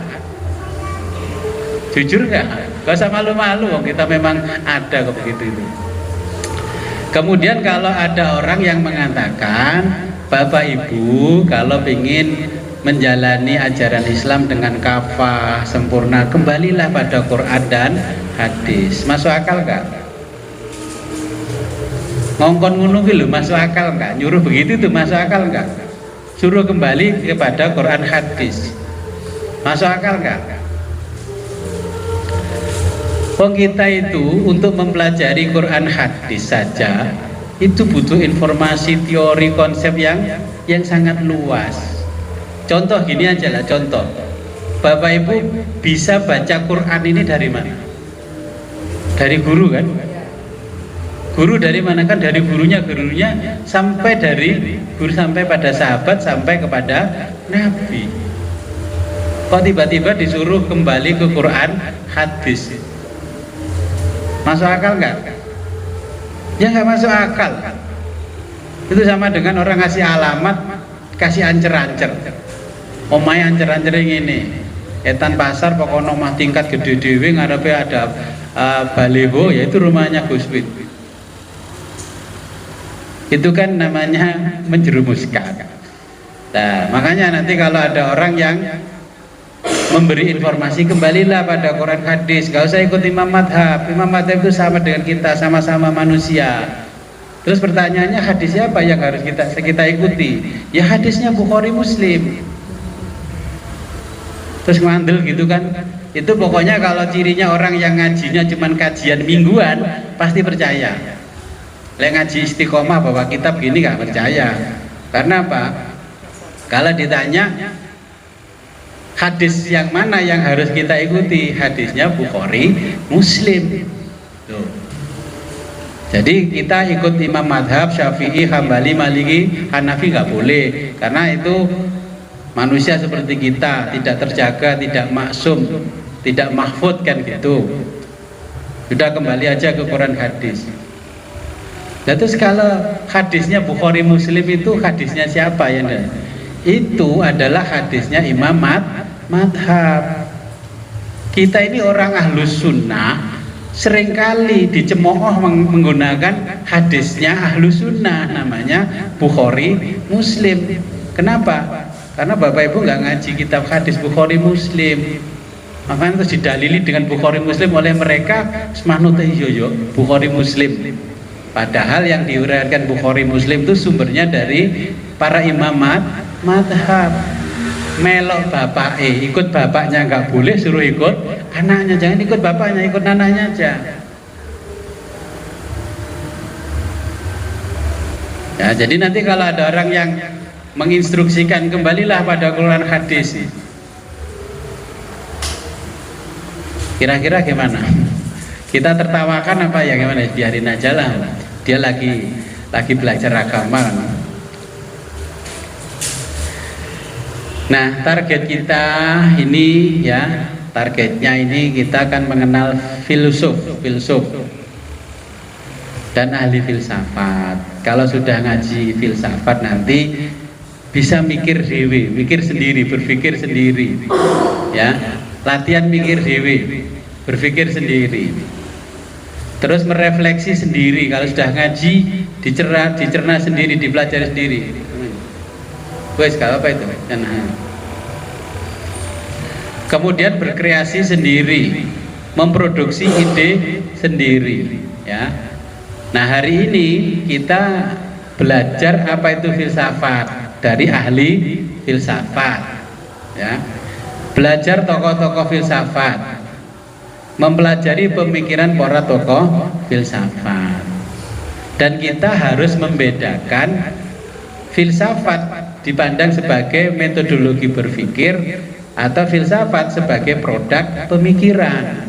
Jujur nggak? Gak usah malu-malu, kita memang ada kok begitu itu. Kemudian kalau ada orang yang mengatakan, Bapak Ibu kalau ingin menjalani ajaran Islam dengan kafah sempurna, kembalilah pada Quran dan hadis. Masuk akal nggak? Ngongkon ngono ki lho, masuk akal nggak? Nyuruh begitu tuh masuk akal nggak? Suruh kembali kepada Quran hadis. Masuk akal nggak? Wong kita itu untuk mempelajari Quran hadis saja itu butuh informasi, teori, konsep yang sangat luas. Contoh gini aja lah, contoh. Bapak Ibu bisa baca Quran ini dari mana? Dari guru kan? Guru dari mana? Kan dari gurunya sampai dari guru sampai pada sahabat sampai kepada Nabi. Kok tiba-tiba disuruh kembali ke Quran hadis? Masuk akal nggak? Ya nggak masuk akal. Itu sama dengan orang ngasih alamat, kasih ancer-ancer. Omahe ancer-ancer ini. Etan pasar pokoknya omah tingkat gede dewe ngarepe ada baliho, yaitu rumahnya Gus Wid. Itu kan namanya menjerumuskan. Nah, makanya nanti kalau ada orang yang memberi informasi, kembalilah pada Quran hadis, gak usah ikut imam madhab. Imam madhab itu sama dengan kita, sama-sama manusia. Terus pertanyaannya, hadisnya apa yang harus kita ikuti? Ya hadisnya Bukhari Muslim. Terus ngandel gitu kan? Itu pokoknya kalau cirinya orang yang ngajinya cuman kajian mingguan pasti percaya. Lek ngaji istiqomah bahwa kitab gini nggak percaya. Karena apa? Kalau ditanya hadis yang mana yang harus kita ikuti, hadisnya Bukhari Muslim. Tuh. Jadi kita ikut imam madhab Syafi'i, Hambali, Maliki, Hanafi nggak boleh, karena itu manusia seperti kita, tidak terjaga, tidak maksum, tidak mahfud kan gitu. Sudah kembali aja ke Quran hadis. Nah, terus kalau hadisnya Bukhari Muslim itu hadisnya siapa ya? Itu adalah hadisnya imam madhab. Kita ini orang ahlus sunnah seringkali dicemooh menggunakan hadisnya ahlu sunnah, namanya Bukhari Muslim. Kenapa? Karena Bapak Ibu nggak ngaji kitab hadis Bukhari Muslim, makanya terus didalili dengan Bukhari Muslim oleh mereka semanut yo Bukhari Muslim. Padahal yang diuraikan Bukhari Muslim itu sumbernya dari para imam madhab. Melok bapaknya, ikut bapaknya nggak boleh, suruh ikut anaknya. Jangan ikut bapaknya, ikut anaknya aja. Ya, jadi nanti kalau ada orang yang menginstruksikan kembalilah pada Quran hadis, kira-kira gimana? Kita tertawakan apa ya, gimana? Biarin aja lah, dia lagi belajar agama. Nah, target kita ini ya, targetnya ini kita akan mengenal filsuf dan ahli filsafat. Kalau sudah ngaji filsafat nanti bisa mikir dewe, mikir sendiri, berpikir sendiri. Ya, latihan mikir dewe, berpikir sendiri. Terus merefleksi sendiri. Kalau sudah ngaji, dicerna sendiri, dipelajari sendiri. Wes, kalau apa itu? Kemudian berkreasi sendiri, memproduksi ide sendiri, ya. Nah, hari ini kita belajar apa itu filsafat dari ahli filsafat, ya. Belajar tokoh-tokoh filsafat, mempelajari pemikiran para tokoh filsafat, dan kita harus membedakan filsafat dipandang sebagai metodologi berpikir atau filsafat sebagai produk pemikiran.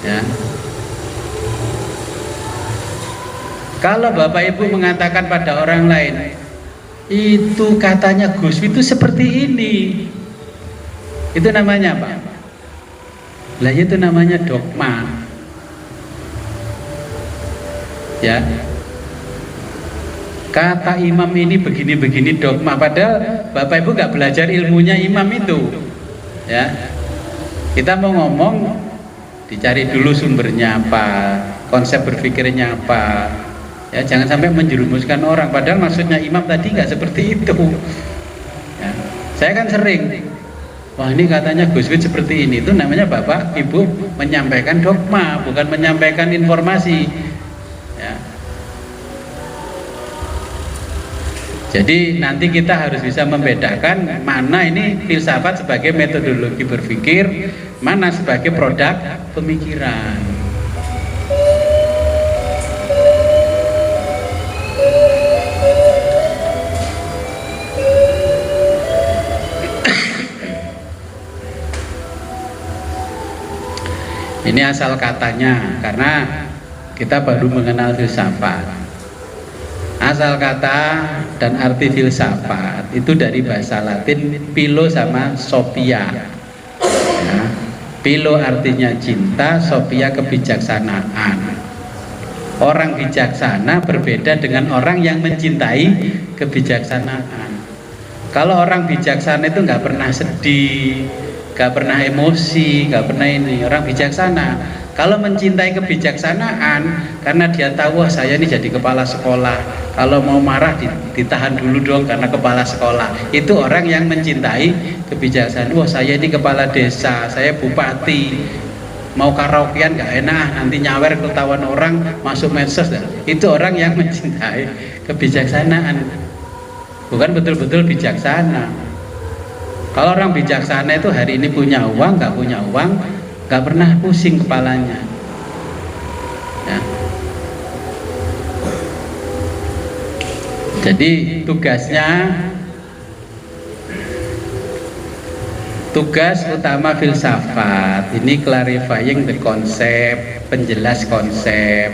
Ya. Kalau Bapak Ibu mengatakan pada orang lain, itu katanya Gus itu seperti ini, itu namanya apa? Lah itu namanya dogma. Ya. Kata imam ini begini-begini dogma, padahal Bapak Ibu nggak belajar ilmunya imam itu, ya. Kita mau ngomong, dicari dulu sumbernya apa, konsep berpikirnya apa, ya. Jangan sampai menjerumuskan orang, padahal maksudnya imam tadi nggak seperti itu, ya. Saya kan sering, wah ini katanya Gus Wid seperti ini, itu namanya Bapak Ibu menyampaikan dogma, bukan menyampaikan informasi, ya. Jadi nanti kita harus bisa membedakan mana ini filsafat sebagai metodologi berpikir, mana sebagai produk pemikiran. Ini asal katanya, karena kita baru mengenal filsafat. Asal kata dan arti filsafat itu dari bahasa Latin philo sama sophia, ya. Philo artinya cinta, sophia kebijaksanaan. Orang bijaksana berbeda dengan orang yang mencintai kebijaksanaan. Kalau orang bijaksana itu nggak pernah sedih, nggak pernah emosi, nggak pernah ini. Orang bijaksana kalau mencintai kebijaksanaan, karena dia tahu, wah saya ini jadi kepala sekolah, kalau mau marah ditahan dulu dong karena kepala sekolah. Itu orang yang mencintai kebijaksanaan. Wah saya ini kepala desa, saya bupati, mau karaokean nggak enak, nanti nyawer ketahuan orang, masuk medsos. Itu orang yang mencintai kebijaksanaan, bukan betul-betul bijaksana. Kalau orang bijaksana itu hari ini punya uang, nggak punya uang, nggak pernah pusing kepalanya, ya. Jadi tugas utama filsafat ini clarifying the konsep, penjelas konsep,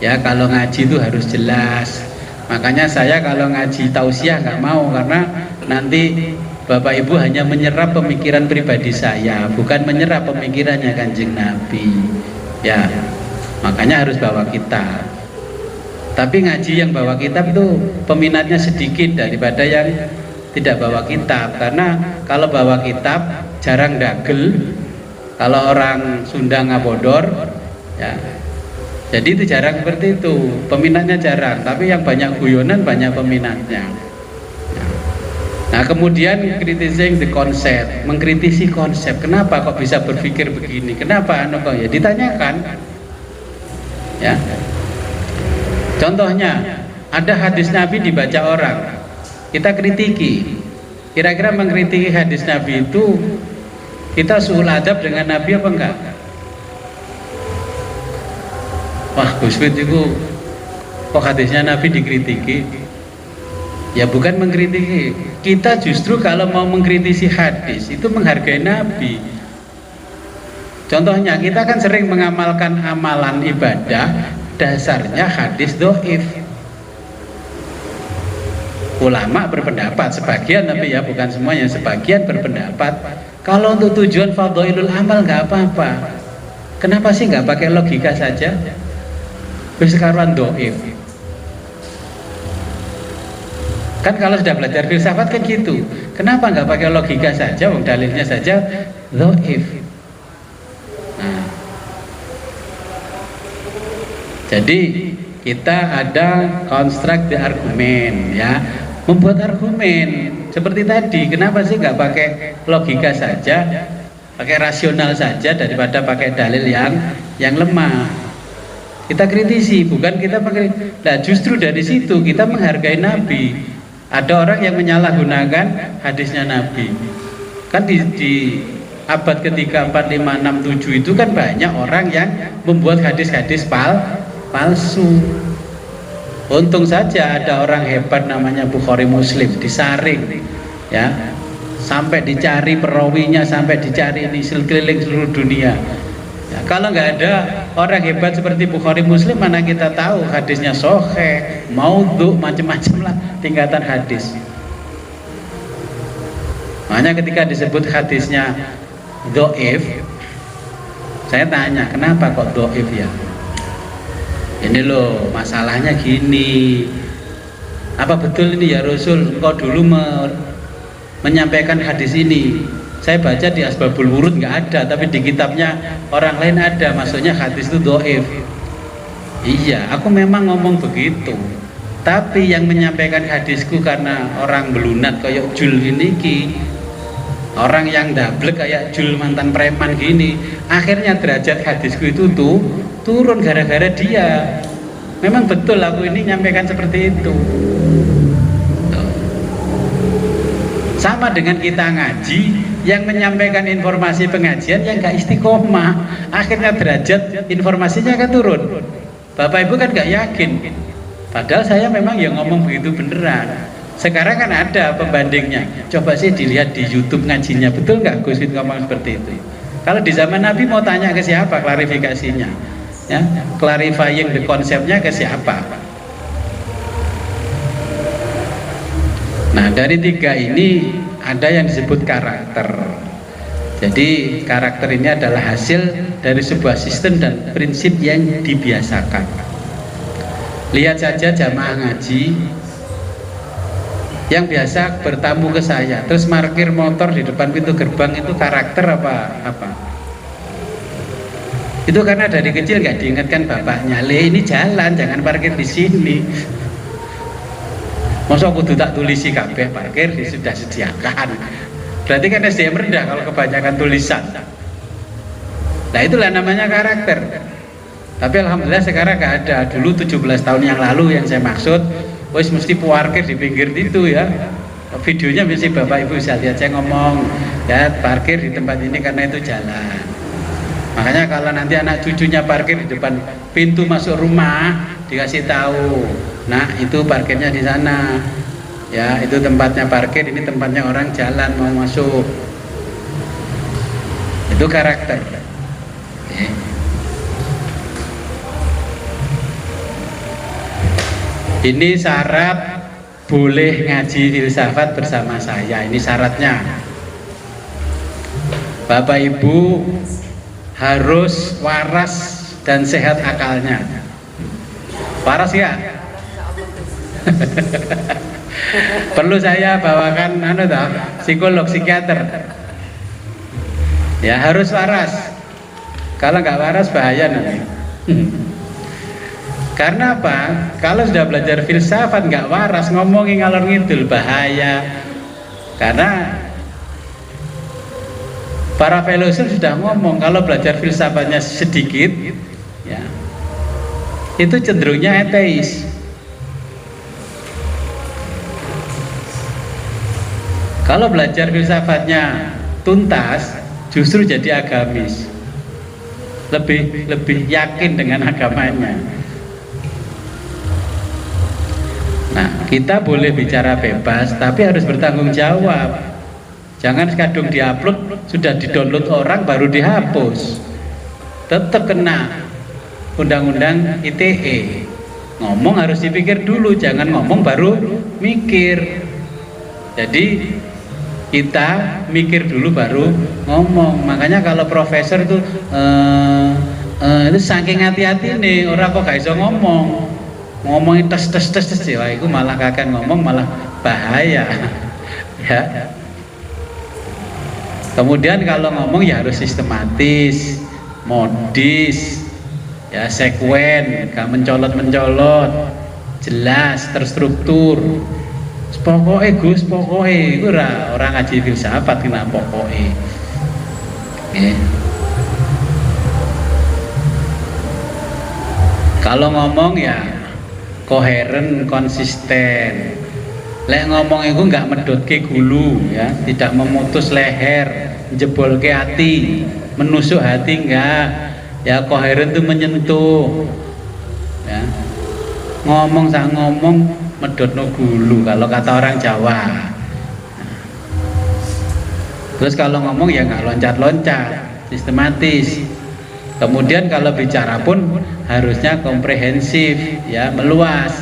ya. Kalau ngaji itu harus jelas. Makanya saya kalau ngaji tausiah nggak mau, karena nanti Bapak Ibu hanya menyerap pemikiran pribadi saya, bukan menyerap pemikirannya Kanjeng Nabi, ya. Makanya harus bawa kitab. Tapi ngaji yang bawa kitab itu peminatnya sedikit daripada yang tidak bawa kitab, karena kalau bawa kitab jarang dagel. Kalau orang Sunda ngabodor, ya. Jadi itu jarang seperti itu, peminatnya jarang. Tapi yang banyak guyonan banyak peminatnya. Nah, kemudian criticizing the concept, mengkritisi konsep. Kenapa kok bisa berpikir begini? Kenapa kok ya ditanyakan? Ya. Contohnya, ada hadis Nabi dibaca orang, kita kritiki. Kira-kira mengkritiki hadis Nabi itu kita suul adab dengan Nabi apa enggak? Wah, Gus Fit itu kok hadisnya Nabi dikritiki? Ya bukan mengkritiki. Kita justru kalau mau mengkritisi hadis itu menghargai Nabi. Contohnya, kita kan sering mengamalkan amalan ibadah dasarnya hadis dhaif. Ulama berpendapat, sebagian, tapi ya bukan semuanya, sebagian berpendapat kalau untuk tujuan fadhailul amal nggak apa-apa. Kenapa sih nggak pakai logika saja? Wis karuan dhaif. Kan kalau sudah belajar filsafat kan gitu. Kenapa nggak pakai logika saja, wong dalilnya saja dhaif. Nah, jadi kita ada construct the argument, ya, membuat argumen seperti tadi. Kenapa sih nggak pakai logika saja, pakai rasional saja daripada pakai dalil yang lemah? Kita kritisi, bukan kita pakai. Nah, justru dari situ kita menghargai Nabi. Ada orang yang menyalahgunakan hadisnya Nabi. Kan di abad ketiga, 4, 5, 6, 7 itu kan banyak orang yang membuat hadis-hadis palsu. Untung saja ada orang hebat namanya Bukhari Muslim, disaring, ya, sampai dicari perawinya, sampai dicari ini keliling seluruh dunia. Ya, kalau nggak ada orang hebat seperti Bukhari Muslim, mana kita tahu hadisnya sahih, maudhu, macam-macam lah tingkatan hadis. Makanya ketika disebut hadisnya dhaif, saya tanya, kenapa kok dhaif ya? Ini loh masalahnya gini. Apa betul ini ya Rasul, engkau dulu menyampaikan hadis ini? Saya baca di Asbabul Wurud nggak ada, tapi di kitabnya orang lain ada, maksudnya hadis itu dhaif. Iya, aku memang ngomong begitu. Tapi yang menyampaikan hadisku karena orang belunat kayak Jul ini, orang yang dablek kayak Jul mantan preman gini, akhirnya derajat hadisku itu tuh turun gara-gara dia. Memang betul aku ini nyampaikan seperti itu. Sama dengan kita ngaji, yang menyampaikan informasi pengajian yang gak istiqomah, akhirnya derajat informasinya akan turun. Bapak Ibu kan gak yakin, padahal saya memang yang ngomong begitu beneran. Sekarang kan ada pembandingnya, coba sih dilihat di YouTube ngajinya, betul gak Gus Fit ngomong seperti itu? Kalau di zaman Nabi mau tanya ke siapa klarifikasinya, ya, clarifying the konsepnya ke siapa? Nah, dari tiga ini ada yang disebut karakter. Jadi karakter ini adalah hasil dari sebuah sistem dan prinsip yang dibiasakan. Lihat saja jamaah ngaji yang biasa bertamu ke saya, terus parkir motor di depan pintu gerbang, itu karakter apa? Itu karena dari kecil nggak diingatkan bapaknya, ini jalan, jangan parkir di sini. Masa aku tak tulisi kabeh parkir sudah sediakan. Berarti kan SDM rendah kalau kebanyakan tulisan. Nah itulah namanya karakter. Tapi alhamdulillah sekarang gak ada. Dulu 17 tahun yang lalu yang saya maksud, wis mesti parkir di pinggir itu ya. Videonya mesti Bapak Ibu bisa lihat, saya ngomong ya parkir di tempat ini karena itu jalan. Makanya kalau nanti anak cucunya parkir di depan pintu masuk rumah, dikasih tahu, nah itu parkirnya di sana ya, itu tempatnya parkir, ini tempatnya orang jalan mau masuk. Itu karakter. Ini syarat boleh ngaji filsafat bersama saya. Ini syaratnya. Bapak Ibu harus waras dan sehat akalnya. Waras ya? Perlu saya bawakan psikolog, psikiater. Ya harus waras. Kalau nggak waras bahaya nanti. Karena apa? Kalau sudah belajar filsafat nggak waras, ngomongin ngalor ngidul bahaya. Karena para filosof sudah ngomong kalau belajar filsafatnya sedikit, ya, itu cenderungnya ateis. Kalau belajar filsafatnya tuntas, justru jadi agamis, lebih yakin dengan agamanya. Nah, kita boleh bicara bebas, tapi harus bertanggung jawab. Jangan kadung diupload, sudah didownload orang baru dihapus. Tetap kena undang-undang ITE. Ngomong harus dipikir dulu, jangan ngomong baru mikir. Jadi kita mikir dulu baru ngomong. Makanya kalau profesor itu saking hati-hati nih, orang kok gak bisa ngomongin tes ya, itu malah kakek ngomong malah bahaya ya. Kemudian kalau ngomong ya harus sistematis, modis ya, sekuen, gak mencolot, jelas, terstruktur. Pokoknya Gus, pokoknya itu orang ngaji filsafat kena pokoknya. Kalau ngomong ya koheren, konsisten. Lek ngomong itu nggak medotke gulu ya, tidak memutus leher, jebol ke hati, menusuk hati enggak. Ya koheren itu menyentuh. Ya. Ngomong medotno gulu kalau kata orang Jawa. Terus kalau ngomong ya nggak loncat-loncat, sistematis. Kemudian kalau bicara pun harusnya komprehensif ya, meluas.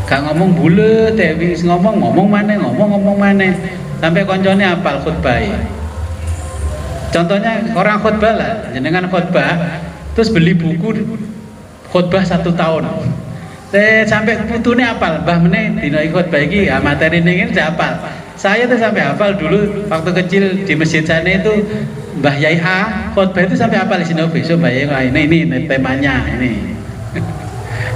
Gak ngomong bulet ya, ngomong mana sampai koncone hafal khutbah. Contohnya orang khutbah lah, jenengan khutbah terus beli buku khutbah 1 tahun. Sampai putune hafal, mbah meneh dina khutbah iki ya materi ini hafal. Saya tuh sampai hafal dulu waktu kecil di masjid sana itu, Mbah Yai A khutbah itu sampai hafal di sini, besok Mbah Yai ini temanya ini.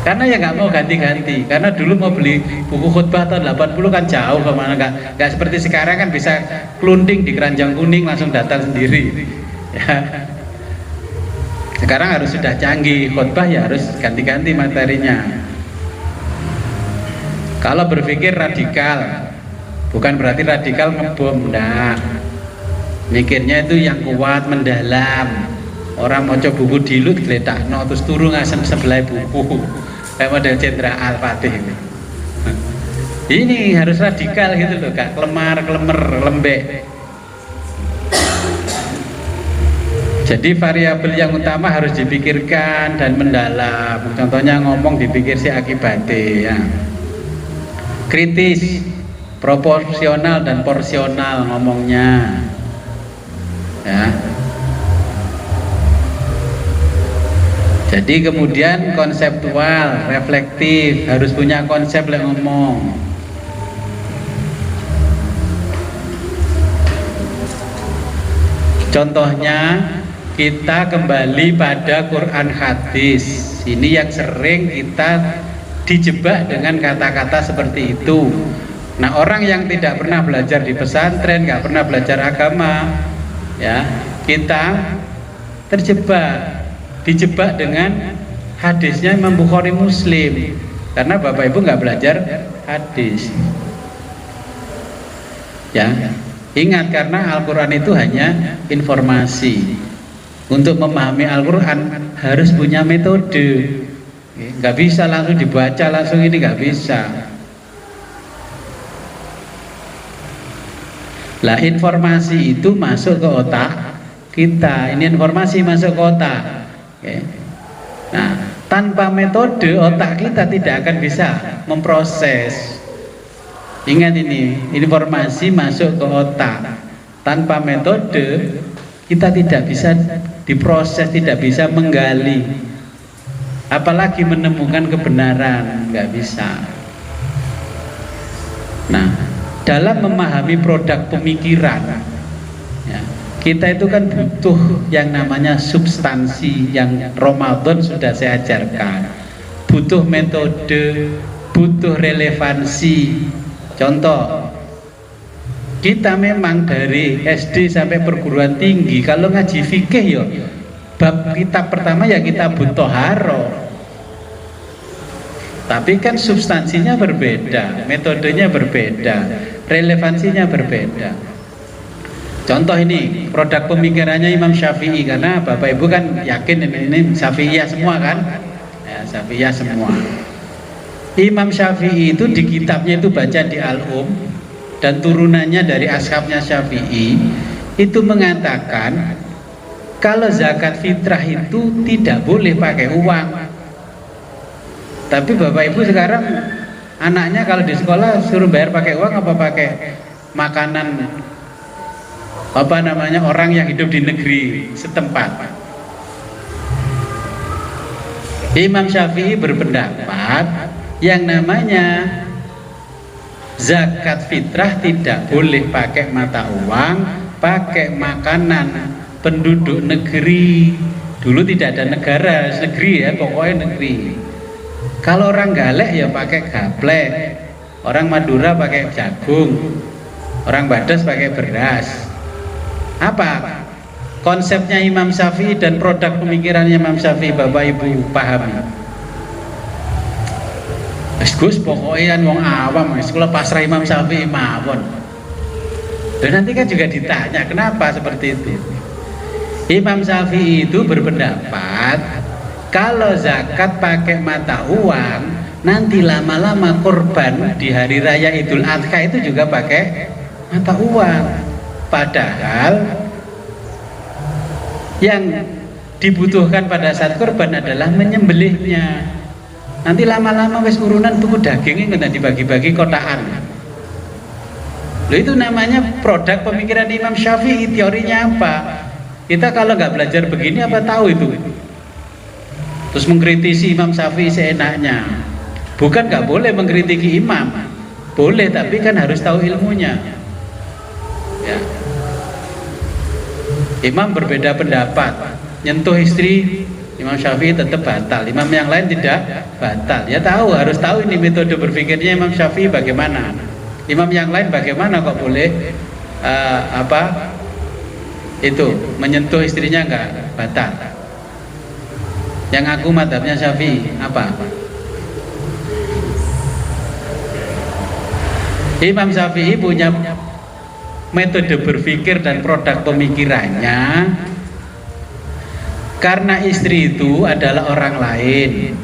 Karena ya nggak mau ganti-ganti, karena dulu mau beli buku khutbah tahun 80 kan jauh kemana, nggak seperti sekarang kan bisa kelunting di keranjang kuning langsung datang sendiri ya. Sekarang harus sudah canggih, khutbah ya harus ganti-ganti materinya. Kalau berpikir radikal, bukan berarti radikal ngebom, enggak. Mikirnya itu yang kuat, mendalam. Orang mau coba buku dilut, geletakno terus turu ngasem sebelah buku. Kayak model Jenderal Al-Fatih. Ini harus radikal gitu loh, gak klemer, lembek. Jadi variabel yang utama harus dipikirkan dan mendalam. Contohnya ngomong dipikir si akibatnya ya. Kritis, proporsional dan porsional ngomongnya ya. Jadi kemudian konseptual, reflektif, harus punya konsep yang ngomong. Contohnya kita kembali pada Quran hadis. Ini yang sering kita dijebak dengan kata-kata seperti itu. Nah, orang yang tidak pernah belajar di pesantren, nggak pernah belajar agama, ya, kita dijebak dengan hadisnya Imam Bukhari Muslim, karena Bapak Ibu nggak belajar hadis. Ya, ingat, karena Al-Quran itu hanya informasi. Untuk memahami Al-Quran harus punya metode. Nggak bisa langsung dibaca langsung, ini nggak bisa. Lah informasi itu masuk ke otak kita. Ini informasi masuk ke otak. Oke. Nah, tanpa metode otak kita tidak akan bisa memproses. Ingat ini, informasi masuk ke otak. Tanpa metode kita tidak bisa diproses, tidak bisa menggali. Apalagi menemukan kebenaran, nggak bisa. Nah, dalam memahami produk pemikiran, ya, kita itu kan butuh yang namanya substansi yang Ramadan sudah saya ajarkan. Butuh metode, butuh relevansi. Contoh, kita memang dari SD sampai perguruan tinggi kalau ngaji fikih ya, bab kitab pertama ya kitab Toharo. Tapi kan substansinya berbeda, metodenya berbeda, relevansinya berbeda. Contoh ini produk pemikirannya Imam Syafi'i, karena Bapak Ibu kan yakin ini Syafi'iyah semua kan, ya, Syafi'iyah semua. Imam Syafi'i itu di kitabnya itu baca di Al-Um dan turunannya dari ashabnya Syafi'i itu mengatakan kalau zakat fitrah itu tidak boleh pakai uang. Tapi Bapak Ibu sekarang anaknya kalau di sekolah suruh bayar pakai uang apa pakai makanan apa namanya orang yang hidup di negeri setempat. Imam Syafi'i berpendapat yang namanya zakat fitrah tidak boleh pakai mata uang, pakai makanan penduduk negeri. Dulu tidak ada negara, negeri ya, pokoknya negeri. Kalau orang Galek ya pakai gaplek, orang Madura pakai jagung, orang Badas pakai beras. Apa konsepnya Imam Syafi'i dan produk pemikirannya Imam Syafi'i, Bapak Ibu pahami? Gus pokoknya wong awam, sekolah pasrah Imam Syafi'i mawon. Dan nanti kan juga ditanya kenapa seperti itu. Imam Syafi'i itu berpendapat kalau zakat pakai mata uang, nanti lama-lama korban di hari raya Idul Adha itu juga pakai mata uang. Padahal yang dibutuhkan pada saat korban adalah menyembelihnya. Nanti lama-lama wis urunan tuku dagingnya kena dibagi-bagi kotaan. Loh, itu namanya produk pemikiran Imam Syafi'i. Teorinya apa? Kita kalau nggak belajar begini apa tahu itu? Terus mengkritisi Imam Syafi'i seenaknya. Bukan nggak boleh mengkritiki imam, boleh, tapi kan harus tahu ilmunya. Ya. Imam berbeda pendapat, nyentuh istri Imam Syafi'i tetap batal, imam yang lain tidak batal. Ya tahu, harus tahu ini metode berpikirnya Imam Syafi'i bagaimana. Imam yang lain bagaimana kok boleh itu menyentuh istrinya nggak batal. Yang aku madhabnya Syafi'i apa? Imam Syafi'i punya metode berpikir dan produk pemikirannya. Karena istri itu adalah orang lain,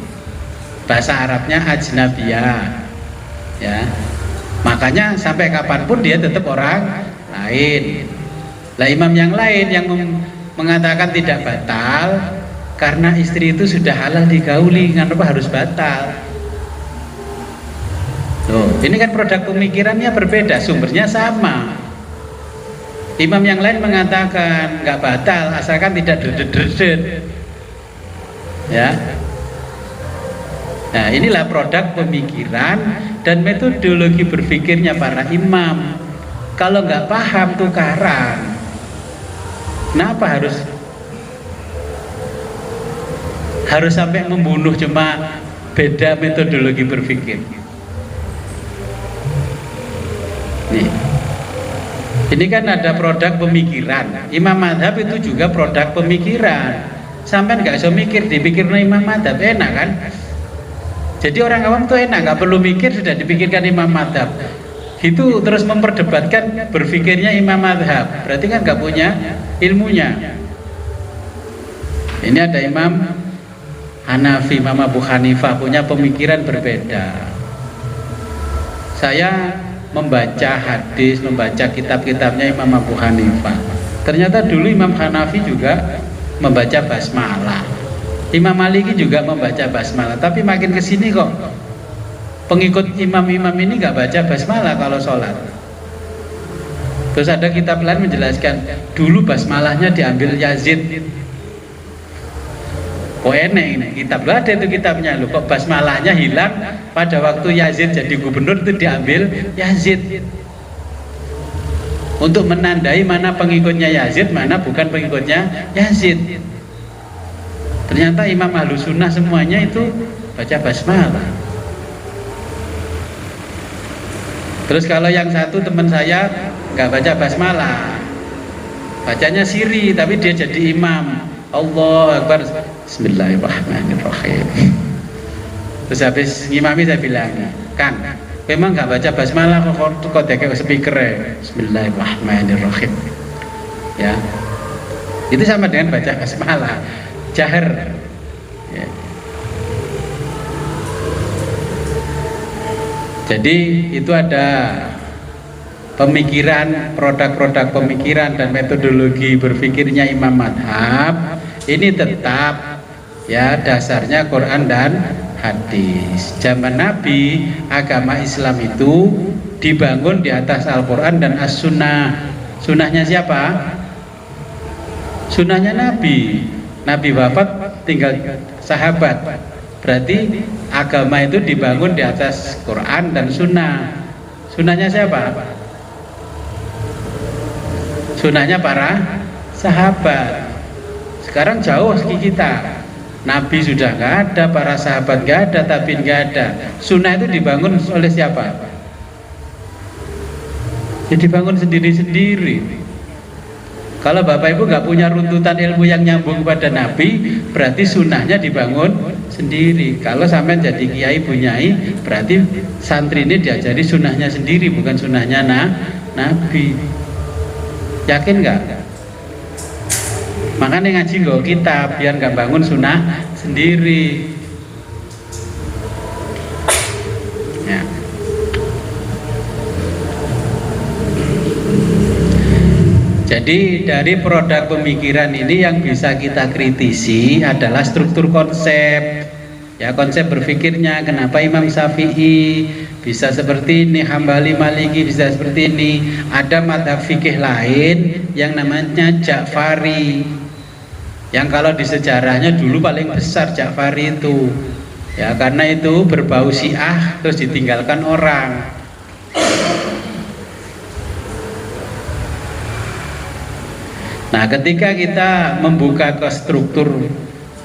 bahasa Arabnya ajnabiyah, ya. Makanya sampai kapanpun dia tetap orang lain. Lah imam yang lain yang mengatakan tidak batal karena istri itu sudah halal digauli, kenapa harus batal? Loh, ini kan produk pemikirannya berbeda, sumbernya sama. Imam yang lain mengatakan nggak batal asalkan tidak dredet-dredet, ya. Nah, inilah produk pemikiran dan metodologi berpikirnya para imam. Kalau nggak paham tukaran, kenapa harus sampai membunuh cuma beda metodologi berpikir? Nih. Ini kan ada produk pemikiran. Imam madhab itu juga produk pemikiran. Sampai nggak bisa mikir, dipikirnya imam madhab, enak kan? Jadi orang awam tuh enak, nggak perlu mikir, sudah dipikirkan imam madhab. Itu terus memperdebatkan berpikirnya imam madhab, berarti kan nggak punya ilmunya. Ini ada Imam Hanafi, Imam Abu Hanifah punya pemikiran berbeda. Saya membaca hadis, membaca kitab-kitabnya Imam Abu Hanifah. Ternyata dulu Imam Hanafi juga membaca basmalah. Imam Maliki juga membaca basmalah. Tapi makin kesini kok pengikut imam-imam ini nggak baca basmalah kalau sholat. Terus ada kitab lain menjelaskan dulu basmalahnya diambil Yazid. Kok enek ini kitab, ada itu kitabnya loh, kok basmalahnya hilang pada waktu Yazid jadi gubernur, itu diambil Yazid untuk menandai mana pengikutnya Yazid, mana bukan pengikutnya Yazid. Ternyata imam Ahlus Sunnah semuanya itu baca basmalah. Terus kalau yang satu teman saya nggak baca basmalah, bacanya siri, tapi dia jadi imam. Allah Akbar, Bismillahirrahmanirrahim. Terus habis ngimami saya bilang, Kang, memang nggak baca basmalah kok kayak speaker ya. Bismillahirrahmanirrahim. Ya, itu sama dengan baca basmalah, jahar. Ya. Jadi itu ada pemikiran, produk-produk pemikiran dan metodologi berpikirnya imam madhab. Ini tetap ya dasarnya Quran dan hadis. Zaman Nabi agama Islam itu dibangun di atas Al-Quran dan As-Sunnah. Sunnahnya siapa? Sunnahnya Nabi. Nabi wafat tinggal sahabat. Berarti agama itu dibangun di atas Quran dan Sunnah. Sunnahnya siapa? Sunnahnya para sahabat. Sekarang jauh kita, Nabi sudah nggak ada, para sahabat nggak ada, tabiin nggak ada. Sunnah itu dibangun oleh siapa? Ya dibangun sendiri-sendiri. Kalau Bapak Ibu nggak punya runtutan ilmu yang nyambung pada Nabi, berarti sunnahnya dibangun sendiri. Kalau sampai jadi kiai bunyai, berarti santri ini diajari sunnahnya sendiri, bukan sunnahnya Nabi. Yakin nggak? Makanya ngaji nggak kitab biar nggak bangun sunnah sendiri. Ya. Jadi dari produk pemikiran ini yang bisa kita kritisi adalah struktur konsep. Ya, konsep berpikirnya, kenapa Imam Syafi'i bisa seperti ini, Hambali Maliki bisa seperti ini. Ada madhab fikih lain yang namanya Ja'fari, yang kalau di sejarahnya dulu paling besar Ja'fari itu. Ya, karena itu berbau Syiah terus ditinggalkan orang. Nah, ketika kita membuka ke struktur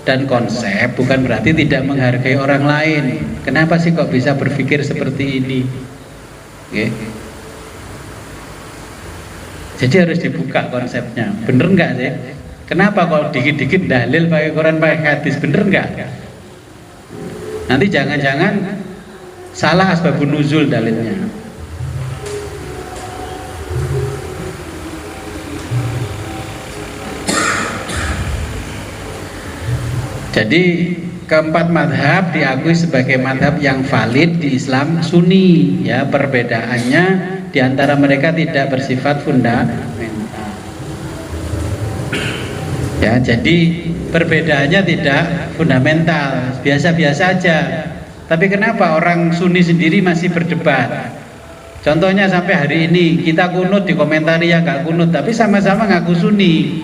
dan konsep, bukan berarti tidak menghargai orang lain. Kenapa sih kok bisa berpikir seperti ini? Okay. Jadi harus dibuka konsepnya. Bener nggak sih? Kenapa kalau dikit-dikit dalil pakai Quran pakai hadis? Bener nggak? Nanti jangan-jangan salah asbabun nuzul dalilnya. Jadi keempat madhab diakui sebagai madhab yang valid di Islam Sunni. Ya, perbedaannya diantara mereka tidak bersifat fundamental. Ya, jadi perbedaannya tidak fundamental, biasa-biasa aja. Tapi kenapa orang Sunni sendiri masih berdebat? Contohnya sampai hari ini kita kunut dikomentari yang nggak kunut, tapi sama-sama ngaku Sunni.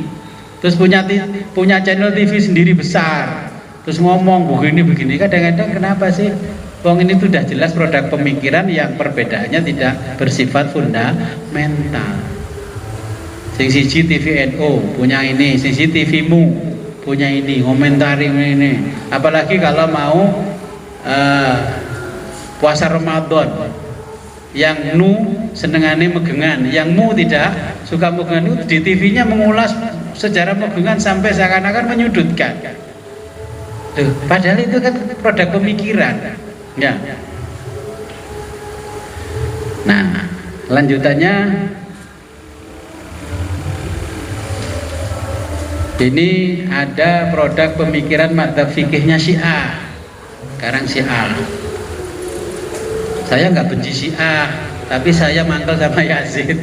Terus punya channel TV sendiri besar, terus ngomong begini. Kadang-kadang kenapa sih? Wong ini sudah jelas produk pemikiran yang perbedaannya tidak bersifat fundamental. Sing siji TVNO punya ini, sing siji TVmu punya ini, komentari ini. Apalagi kalau mau puasa Ramadan, yang senengane megengan, yang mu tidak suka megengan itu di TV-nya mengulas sejarah megengan sampai seakan-akan menyudutkan. Tuh, padahal itu kan produk pemikiran. Ya. Nah, lanjutannya ini ada produk pemikiran madzhab fikihnya Syiah. Sekarang Syiah. Saya nggak benci Syiah, tapi saya mantel sama Yazid.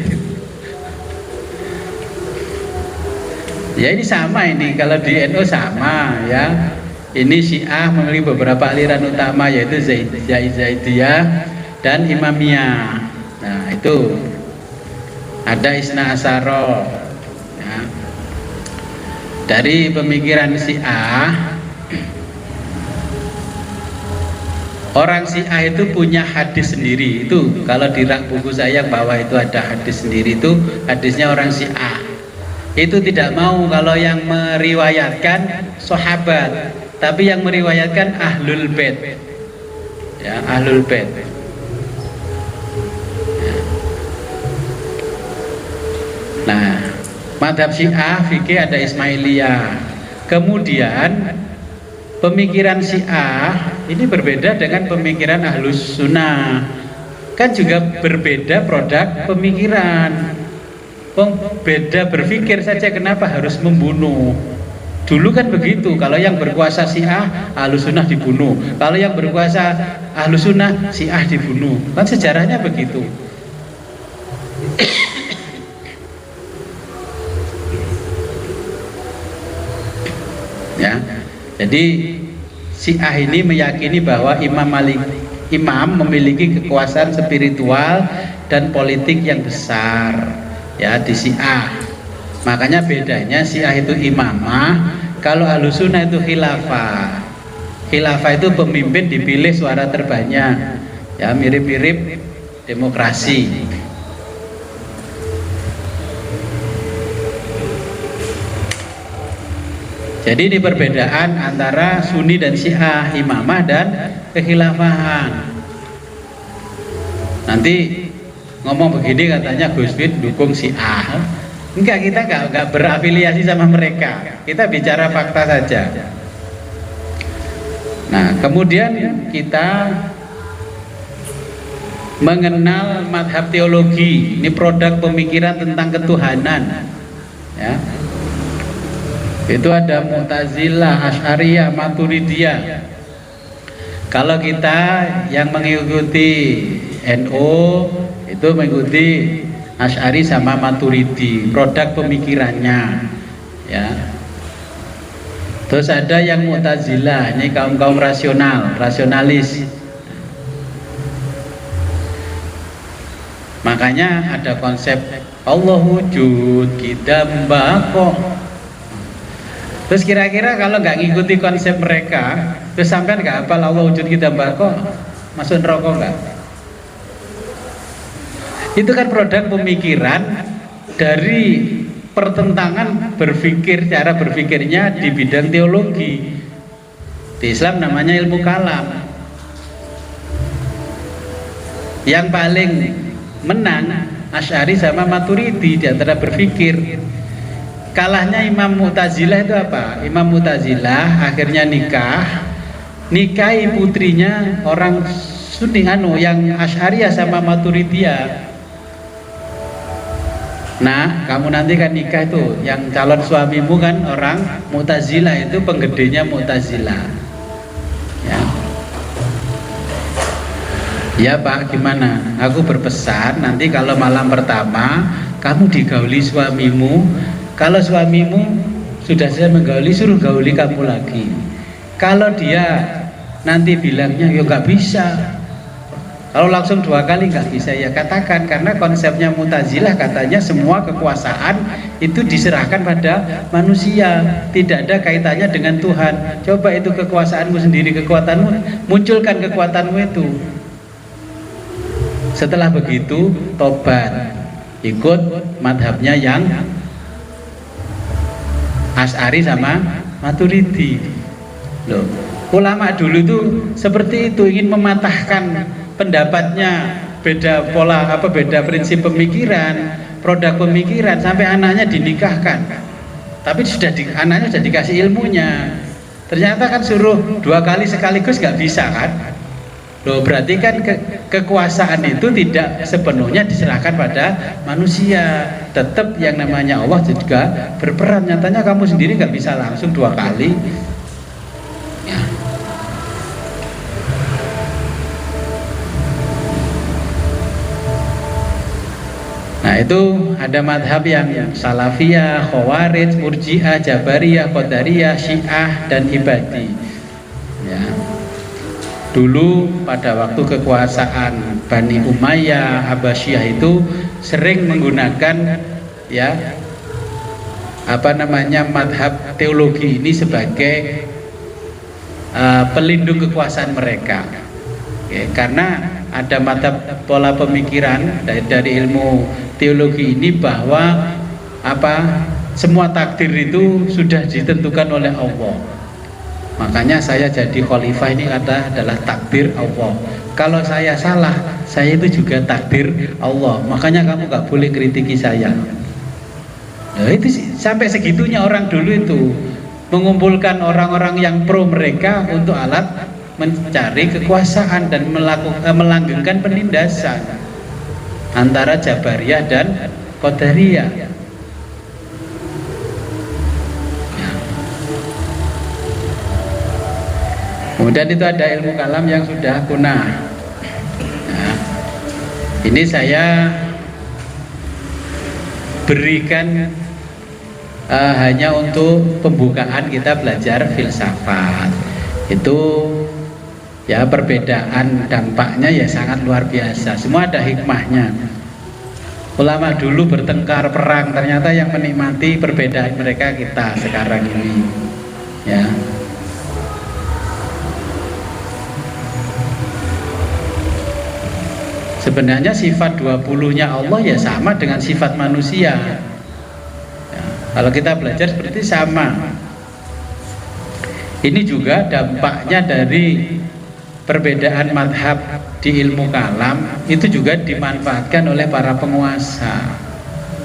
Ya ini sama ini, kalau di NU sama ya. Ini Syiah memiliki beberapa aliran utama yaitu Zaidiyah dan Imamiyah. Nah itu ada Isna Asyara. Ya. Dari pemikiran Syiah, orang Syiah itu punya hadis sendiri. Itu kalau di rak buku saya yang bawah itu ada hadis sendiri, itu hadisnya orang Syiah. Itu tidak mau kalau yang meriwayatkan sahabat, tapi yang meriwayatkan ahlul bait. Ya, ahlul bait. Ya. Nah, madzhab Syiah fikih ada Ismailiyah. Kemudian pemikiran Syiah ini berbeda dengan pemikiran Ahlus Sunnah. Kan juga berbeda produk pemikiran. Beda berpikir saja kenapa harus membunuh. Dulu kan begitu, kalau yang berkuasa Syiah, Ahlus Sunnah dibunuh. Kalau yang berkuasa Ahlus Sunnah, Syiah dibunuh. Kan sejarahnya begitu. Ya, jadi Syiah ini meyakini bahwa imam memiliki kekuasaan spiritual dan politik yang besar. Ya, di Syiah. Makanya bedanya Syiah itu imamah, kalau Ahlus Sunnah itu khilafah. Khilafah itu pemimpin dipilih suara terbanyak. Ya, mirip-mirip demokrasi. Jadi ini perbedaan antara Sunni dan Syiah, imamah dan kekhilafahan. Nanti ngomong begini katanya Gus Fit dukung Syiah. Enggak, kita enggak berafiliasi sama mereka. Kita bicara fakta saja. Nah, kemudian kita mengenal madhab teologi. Ini produk pemikiran tentang ketuhanan. Ya. Itu ada Mu'tazilah, Asy'ariyah, Maturidiyah. Kalau kita yang mengikuti NU itu mengikuti Asy'ari sama Maturidi, produk pemikirannya. Ya. Terus ada yang Mu'tazilah, ini kaum-kaum rasionalis. Makanya ada konsep Allah wujud, kita mbako. Terus kira-kira kalau nggak ngikuti konsep mereka, terus sampean nggak hafal Allah wujud kita mbako, masuk neraka nggak? Itu kan produk pemikiran dari pertentangan berpikir, cara berpikirnya di bidang teologi. Di Islam namanya ilmu kalam. Yang paling menang Asy'ari sama Maturidi di antara berpikir. Kalahnya Imam Mu'tazilah itu apa? Imam Mu'tazilah akhirnya nikahi putrinya orang Sunni yang Asy'ariyah sama Maturidiyah. Nah, kamu nanti kan nikah itu, yang calon suamimu kan orang Mu'tazilah, itu penggedenya Mu'tazilah. Ya. Ya Pak, gimana? Aku berpesan nanti kalau malam pertama kamu digauli suamimu. Kalau suamimu sudah saya menggauli, suruh gauli kamu lagi. Kalau dia nanti bilangnya ya nggak bisa, kalau langsung 2 kali nggak bisa, ya katakan, karena konsepnya Mu'tazilah katanya semua kekuasaan itu diserahkan pada manusia, tidak ada kaitannya dengan Tuhan. Coba itu kekuasaanmu sendiri, kekuatanmu, munculkan kekuatanmu itu. Setelah begitu tobat, ikut madhabnya yang Asy'ari sama Maturidi. Loh, ulama dulu itu seperti itu, ingin mematahkan pendapatnya beda pola beda prinsip pemikiran, produk pemikiran, sampai anaknya dinikahkan. Tapi anaknya sudah dikasih ilmunya. Ternyata kan suruh 2 kali sekaligus nggak bisa kan? Loh, berarti kan kekuasaan itu tidak sepenuhnya diserahkan pada manusia. Tetap yang namanya Allah juga berperan. Nyatanya kamu sendiri nggak bisa langsung 2 kali. Ya. Nah, itu ada madhab yang Salafiyah, Khawarij, Murji'ah, Jabariyah, Qadariyah, Syiah, dan Ibadi. Ya. Dulu pada waktu kekuasaan Bani Umayyah, Abbasiyah itu sering menggunakan madhab teologi ini sebagai pelindung kekuasaan mereka. Karena ada madhab pola pemikiran dari ilmu teologi ini bahwa semua takdir itu sudah ditentukan oleh Allah. Makanya saya jadi khalifah ini adalah takdir Allah. Kalau saya salah, saya itu juga takdir Allah. Makanya kamu gak boleh kritiki saya. Nah, itu sampai segitunya orang dulu itu mengumpulkan orang-orang yang pro mereka untuk alat mencari kekuasaan dan melanggengkan penindasan antara Jabariyah dan Qadariyah. Kemudian itu ada ilmu kalam yang sudah punah. Nah, ini saya berikan hanya untuk pembukaan kita belajar filsafat. Itu perbedaan dampaknya sangat luar biasa. Semua ada hikmahnya. Ulama dulu bertengkar perang, ternyata yang menikmati perbedaan mereka kita sekarang ini. Ya. Sebenarnya sifat 20-nya Allah sama dengan sifat manusia. Ya, kalau kita belajar seperti sama. Ini juga dampaknya dari perbedaan madhab di ilmu kalam itu juga dimanfaatkan oleh para penguasa.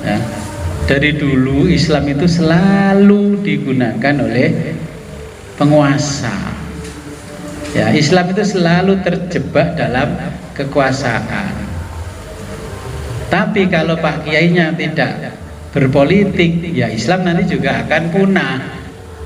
Ya, dari dulu Islam itu selalu digunakan oleh penguasa. Ya, Islam itu selalu terjebak dalam kekuasaan. Tapi kalau Pak Kiainya tidak berpolitik, Islam nanti juga akan punah.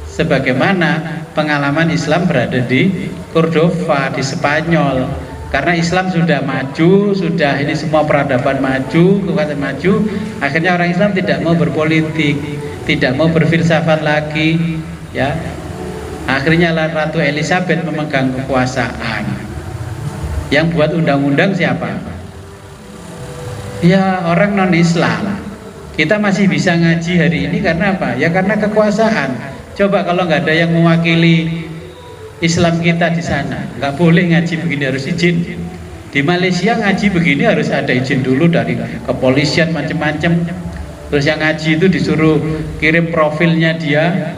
Sebagaimana pengalaman Islam berada di Cordova, di Spanyol. Karena Islam sudah maju, sudah ini semua peradaban maju, kekuasaan maju, akhirnya orang Islam tidak mau berpolitik, tidak mau berfilsafat lagi, ya. Akhirnya Ratu Elizabeth memegang kekuasaan. Yang buat undang-undang siapa? Ya orang non-Islam. Kita masih bisa ngaji hari ini karena apa? Ya karena kekuasaan. Coba kalau nggak ada yang mewakili Islam kita di sana, nggak boleh ngaji begini, harus izin. Di Malaysia ngaji begini harus ada izin dulu dari kepolisian macam-macam. Terus yang ngaji itu disuruh kirim profilnya dia,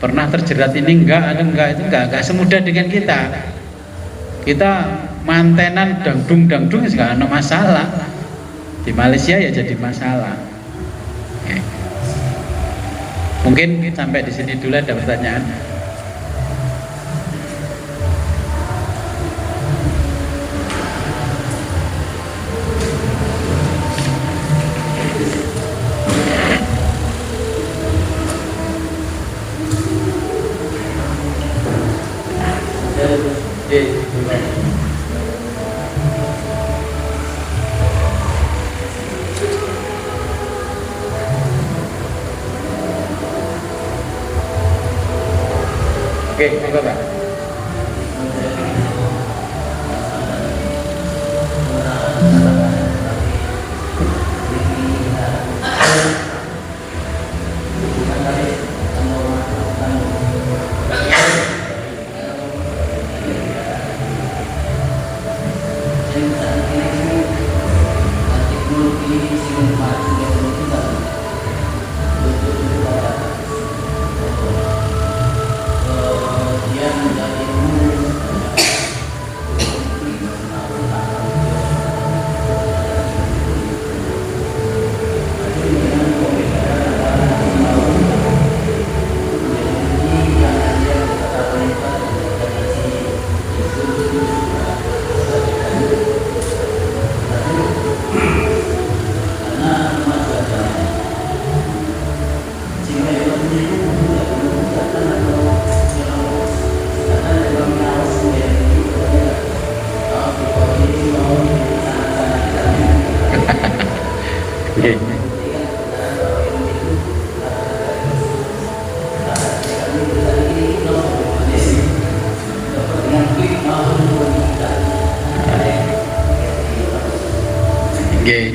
pernah terjerat ini enggak itu enggak semudah dengan kita. Kita mantenan dangdung nggak ada masalah. Di Malaysia ya jadi masalah. Oke. Mungkin sampai di sini dulu, ada pertanyaan. Oke, monggo Pak. Dia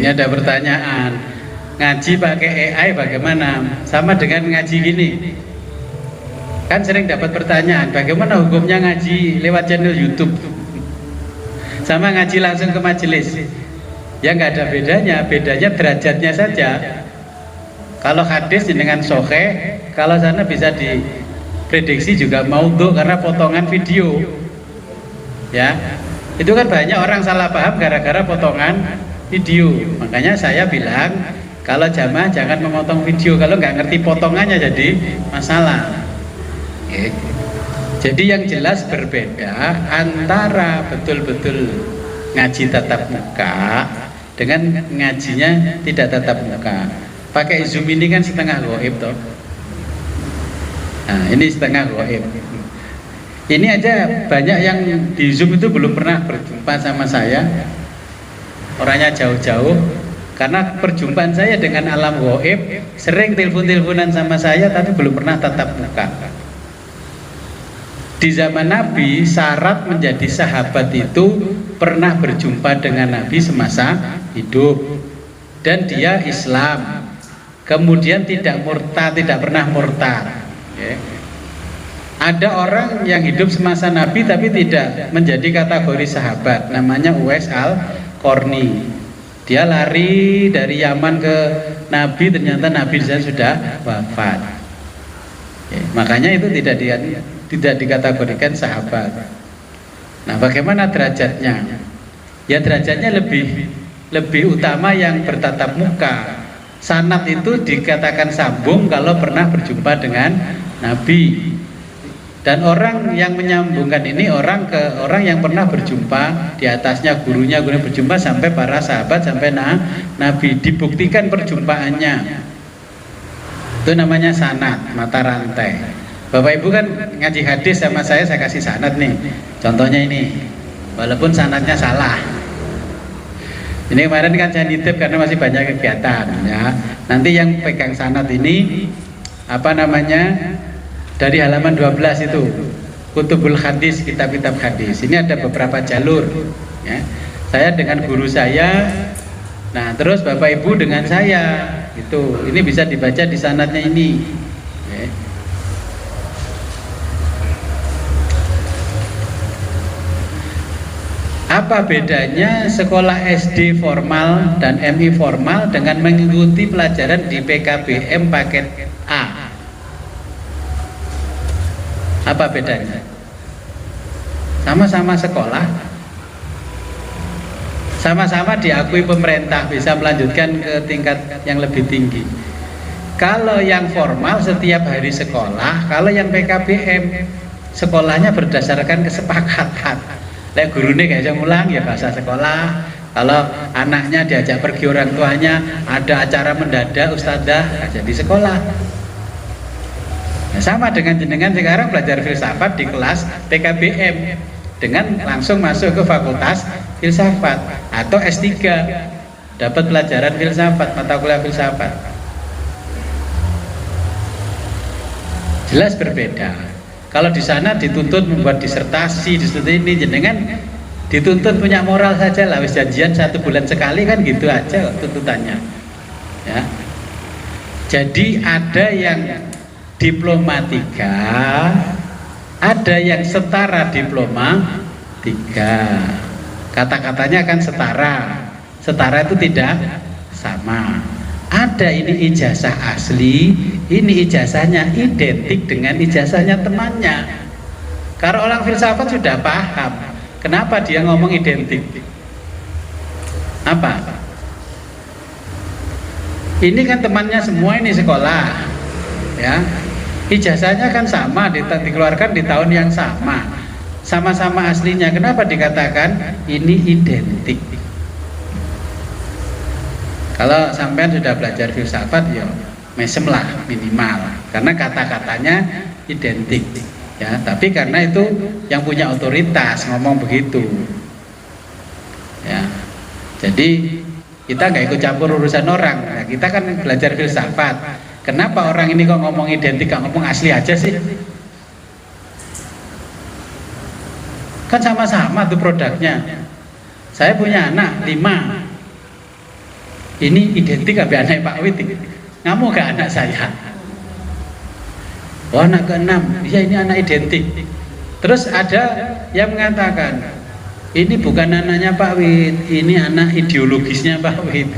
Ini ada pertanyaan, ngaji pakai AI bagaimana? Sama dengan ngaji gini. Kan sering dapat pertanyaan, bagaimana hukumnya ngaji lewat channel YouTube? Sama ngaji langsung ke majelis. Ya nggak ada bedanya derajatnya saja. Kalau hadis dengan sahih, kalau sana bisa diprediksi juga maudhu karena potongan video. Ya, itu kan banyak orang salah paham gara-gara potongan video. Makanya saya bilang kalau jamaah jangan memotong video, kalau nggak ngerti potongannya jadi masalah. Oke. Jadi yang jelas berbeda antara betul-betul ngaji tatap muka dengan ngajinya tidak tatap muka. Pakai Zoom ini kan setengah gaib toh. Nah, ini setengah gaib. Ini aja banyak yang di Zoom itu belum pernah berjumpa sama saya. Orangnya jauh-jauh karena perjumpaan saya dengan alam gaib, sering telepon-teleponan sama saya tapi belum pernah tatap muka. Di zaman Nabi, syarat menjadi sahabat itu pernah berjumpa dengan Nabi semasa hidup dan dia Islam, kemudian tidak murtad, tidak pernah murtad. Okay. Ada orang yang hidup semasa Nabi tapi tidak menjadi kategori sahabat, namanya Uwais Al-Qarni. Dia lari dari Yaman ke Nabi, ternyata Nabi di sana sudah wafat. Okay. Makanya itu tidak dikategorikan sahabat. Nah, bagaimana derajatnya? Ya derajatnya lebih utama yang bertatap muka. Sanad itu dikatakan sambung kalau pernah berjumpa dengan Nabi. Dan orang yang menyambungkan ini orang yang pernah berjumpa, di atasnya gurunya berjumpa sampai para sahabat sampai Nabi, dibuktikan perjumpaannya. Itu namanya sanad, mata rantai. Bapak Ibu kan ngaji hadis sama saya kasih sanad nih. Contohnya ini, walaupun sanadnya salah. Ini kemarin kan saya nitip karena masih banyak kegiatan ya. Nanti yang pegang sanad ini apa namanya? Dari halaman 12 itu Kutubul Hadis, kitab-kitab hadis. Ini ada beberapa jalur ya. Saya dengan guru saya, nah terus Bapak Ibu dengan saya itu. Ini bisa dibaca di sanadnya ini ya. Apa bedanya sekolah SD formal dan MI formal dengan mengikuti pelajaran di PKBM paket A? Apa bedanya? Sama-sama sekolah, sama-sama diakui pemerintah bisa melanjutkan ke tingkat yang lebih tinggi. Kalau yang formal setiap hari sekolah, kalau yang PKBM sekolahnya berdasarkan kesepakatan. Lek gurunya gak bisa ngulang ya bahasa sekolah. Kalau anaknya diajak pergi orang tuanya, ada acara mendadak ustadzah, jadi sekolah. Nah, sama dengan jenengan sekarang belajar filsafat di kelas PKBM dengan langsung masuk ke fakultas filsafat atau S3 dapat pelajaran filsafat, mata kuliah filsafat. Jelas berbeda. Kalau di sana dituntut membuat disertasi, dituntut ini, jenengan dituntut punya moral saja lah, wis janjian 1 bulan sekali kan gitu aja tuntutannya. Ya. Jadi ada yang diploma 3, ada yang setara diploma 3. Kata-katanya kan setara. Setara itu tidak sama. Ada ini ijazah asli, ini ijazahnya identik dengan ijazahnya temannya. Karena orang filsafat sudah paham, kenapa dia ngomong identik? Apa? Ini kan temannya semua ini sekolah, ya. Ijazahnya kan sama, dikeluarkan di tahun yang sama, sama-sama aslinya. Kenapa dikatakan ini identik? Kalau sampean sudah belajar filsafat ya mesem lah minimal, karena kata-katanya identik ya. Tapi karena itu yang punya otoritas ngomong begitu ya, jadi kita nggak ikut campur urusan orang. Nah, kita kan belajar filsafat, kenapa orang ini kok ngomong identik, gak ngomong asli aja sih? Kan sama-sama tuh produknya. Saya punya anak 5, ini identik sama anak Pak Wit. Ngamu gak anak saya? Oh, anak ke-6. Ya, ini anak identik. Terus ada yang mengatakan ini bukan anaknya Pak Wit, ini anak ideologisnya Pak Wit.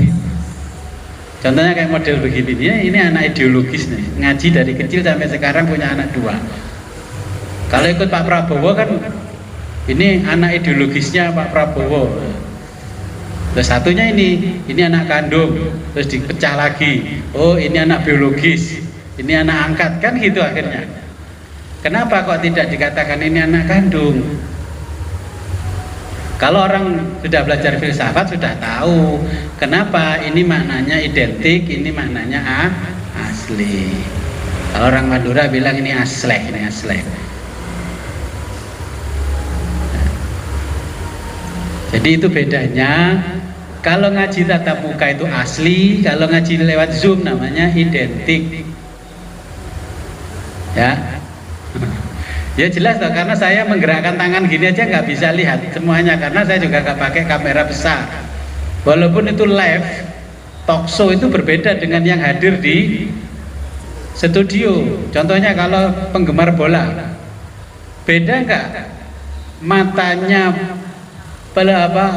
Contohnya kayak model begini, ya, ini anak ideologis nih, ngaji dari kecil sampai sekarang punya anak 2. Kalau ikut Pak Prabowo kan ini anak ideologisnya Pak Prabowo. Terus satunya ini anak kandung, terus dipecah lagi. Oh, ini anak biologis, ini anak angkat, kan gitu akhirnya. Kenapa kok tidak dikatakan ini anak kandung? Kalau orang sudah belajar filsafat sudah tahu kenapa ini maknanya identik, ini maknanya asli. Kalau orang Madura bilang ini asleh, ini asleh. Nah, jadi itu bedanya. Kalau ngaji tatap muka itu asli, kalau ngaji lewat Zoom namanya identik. Ya. Ya jelas toh, karena saya menggerakkan tangan gini aja nggak bisa lihat semuanya karena saya juga nggak pakai kamera besar. Walaupun itu live, talk show itu berbeda dengan yang hadir di studio. Contohnya kalau penggemar bola, beda nggak matanya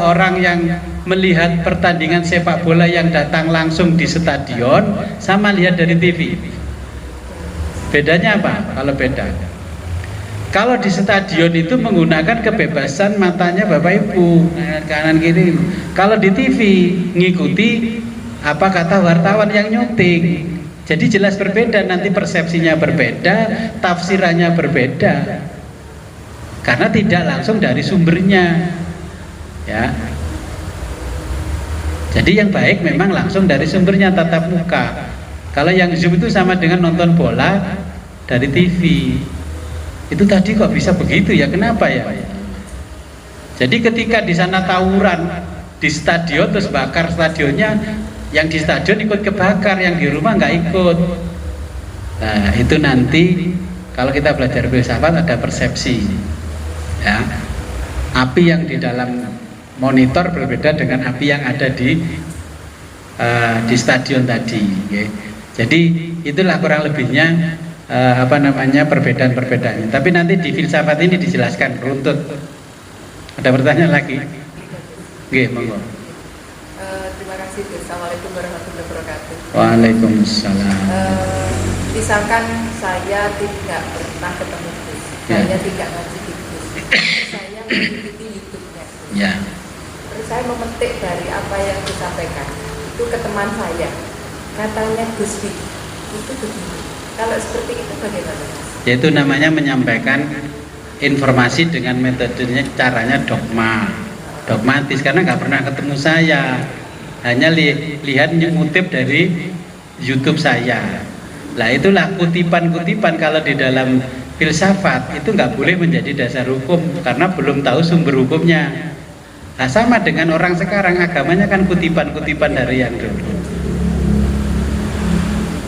orang yang melihat pertandingan sepak bola yang datang langsung di stadion sama lihat dari TV? Bedanya apa? Kalau beda, kalau di stadion itu menggunakan kebebasan matanya Bapak Ibu, kanan kiri. Kalau di TV ngikuti apa kata wartawan yang nyuting. Jadi jelas berbeda, nanti persepsinya berbeda, tafsirannya berbeda. Karena tidak langsung dari sumbernya. Ya. Jadi yang baik memang langsung dari sumbernya tatap muka. Kalau yang Zoom itu sama dengan nonton bola dari TV. Itu tadi kok bisa begitu ya? Kenapa ya? Jadi ketika di sana tawuran di stadion terus bakar stadionnya, yang di stadion ikut kebakar, yang di rumah nggak ikut. Nah itu nanti kalau kita belajar filsafat ada persepsi. Ya, api yang di dalam monitor berbeda dengan api yang ada di stadion tadi. Ya. Jadi itulah kurang lebihnya. Perbedaan-perbedaannya. Tapi nanti di filsafat ini dijelaskan runtut. Ada pertanyaan lagi? Oke, monggo. Terima kasih. Assalamualaikum warahmatullahi wabarakatuh. Waalaikumsalam. Misalkan saya tidak pernah ketemu Gus, saya tidak ngaji di Gus, saya mengikuti YouTube-nya. Ya. Terus saya memetik dari apa yang disampaikan itu ke teman saya. Katanya Gus itu begini. Kalau seperti itu bagaimana? Yaitu namanya menyampaikan informasi dengan metodenya, caranya dogmatis, karena nggak pernah ketemu saya, hanya lihat ngutip dari YouTube saya. Lah itulah kutipan-kutipan kalau di dalam filsafat itu nggak boleh menjadi dasar hukum karena belum tahu sumber hukumnya. Nah sama dengan orang sekarang, agamanya kan kutipan-kutipan dari yang dulu.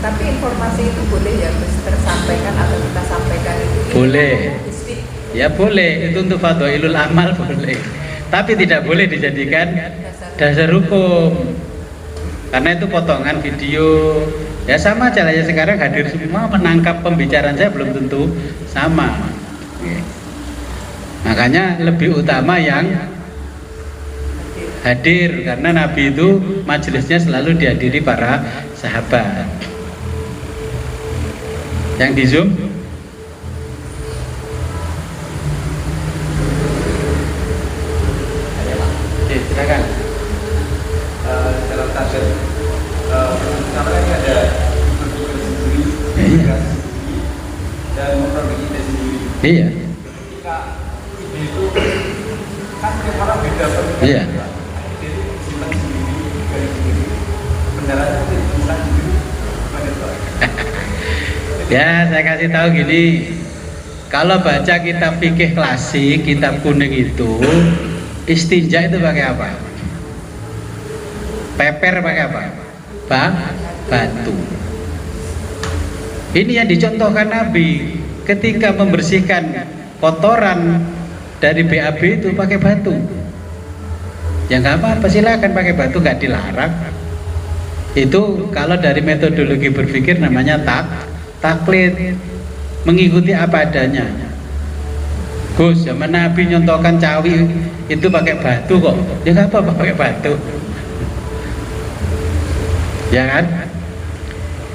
Tapi informasi itu boleh ya tersampaikan atau kita sampaikan itu? Boleh. Ya boleh, itu untuk fadhailul amal boleh. Tapi tidak boleh dijadikan dasar hukum. Karena itu potongan video. Ya sama aja lah ya, sekarang hadir semua menangkap pembicaraan saya belum tentu sama. Makanya lebih utama yang hadir, karena Nabi itu majelisnya selalu dihadiri para sahabat. Yang di Zoom? Oke, silakan. Dalam target pertama kan ada sendiri, dan memperbaiki ide sendiri. Iya. Ketika ide itu kan tiap orang beda pemikiran. Iya. Ide itu disimpan sendiri, dari sendiri. Kendaraannya itu disimpan sendiri. Ya, saya kasih tahu gini. Kalau baca kitab fikih klasik, kitab kuning itu, istinja itu pakai apa? Peper pakai apa? Batu. Ini yang dicontohkan Nabi ketika membersihkan kotoran dari BAB itu pakai batu. Ya nggak apa-apa, silakan pakai batu, nggak dilarang. Itu kalau dari metodologi berpikir namanya taklid, mengikuti apa adanya. Gus, zaman Nabi nyontohkan cawi itu pakai batu kok. Ya nggak apa-apa pakai batu. Ya kan?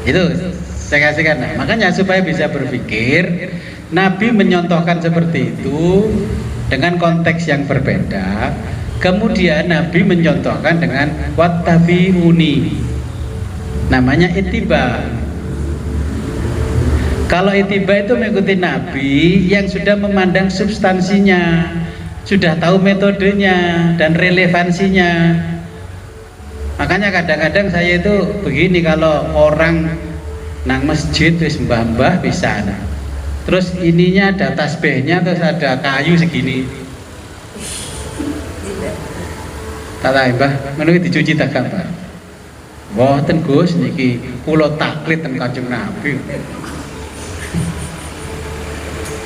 Itu saya kasihkan. Nah, makanya supaya bisa berpikir, Nabi menyontohkan seperti itu dengan konteks yang berbeda. Kemudian Nabi mencontohkan dengan wattabi'uni. Namanya ittiba. Kalau ittiba itu mengikuti Nabi yang sudah memandang substansinya, sudah tahu metodenya dan relevansinya. Makanya kadang-kadang saya itu begini, kalau orang nang masjid wis mbah-mbah bisa, nah. Terus ininya ada tasbihnya, terus ada kayu segini. Tak tahu mbah, menurut dicuci tak gambar. Mboten Gus niki kula taklid ten Kanjeng Nabi.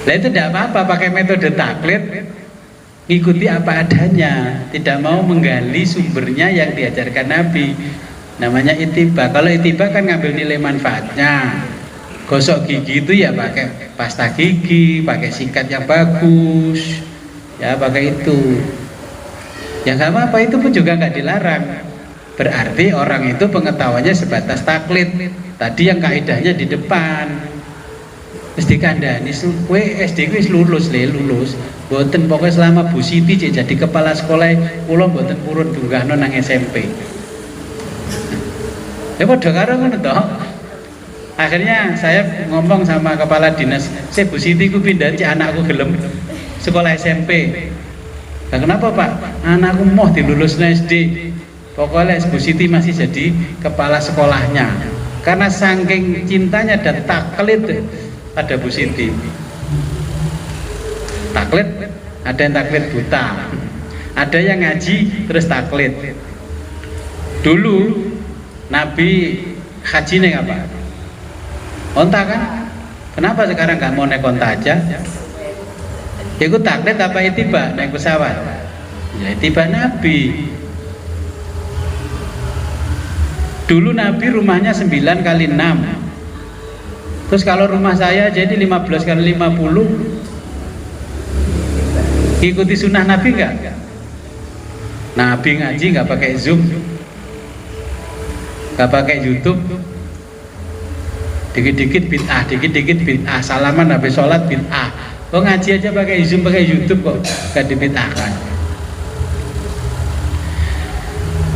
Lah itu tidak apa-apa pakai metode taklid, ikuti apa adanya, tidak mau menggali sumbernya yang diajarkan Nabi. Namanya ittiba. Kalau ittiba kan ngambil nilai manfaatnya. Gosok gigi itu ya pakai pasta gigi, pakai sikat yang bagus, ya pakai itu. Ya nggak apa-apa, itu pun juga nggak dilarang. Berarti orang itu pengetahuannya sebatas taklid. Tadi yang kaidahnya di depan. Wis dikandani, kowe SD wis lulus. Mboten pokoknya selama Bu Siti jadi kepala sekolah, kula mboten purun dunggahno nang SMP. Ya padha karo ngono toh. Akhirnya saya ngomong sama kepala dinas, "Se Bu Siti ku pindah cek anakku gelem sekolah SMP." Nah, kenapa Pak? Anakku mau dilulusno SD. Pokoknya Bu Siti masih jadi kepala sekolahnya. Karena saking cintanya dan taklid ada Bu Siti. Taklid, ada yang taklid buta, ada yang ngaji terus taklid. Dulu Nabi haji nih apa? Onta kan? Kenapa sekarang nggak mau naik onta aja? Itu taklid apa ittiba naik pesawat? Ya ittiba Nabi. Dulu Nabi rumahnya 9 kali 6. Terus kalau rumah saya jadi 15 kali 50, ikuti sunnah Nabi enggak? Nabi ngaji nggak pakai Zoom, nggak pakai YouTube, dikit-dikit bid'ah, salaman habis sholat bid'ah. Oh ngaji aja pakai Zoom, pakai YouTube kok nggak dibid'ahkan.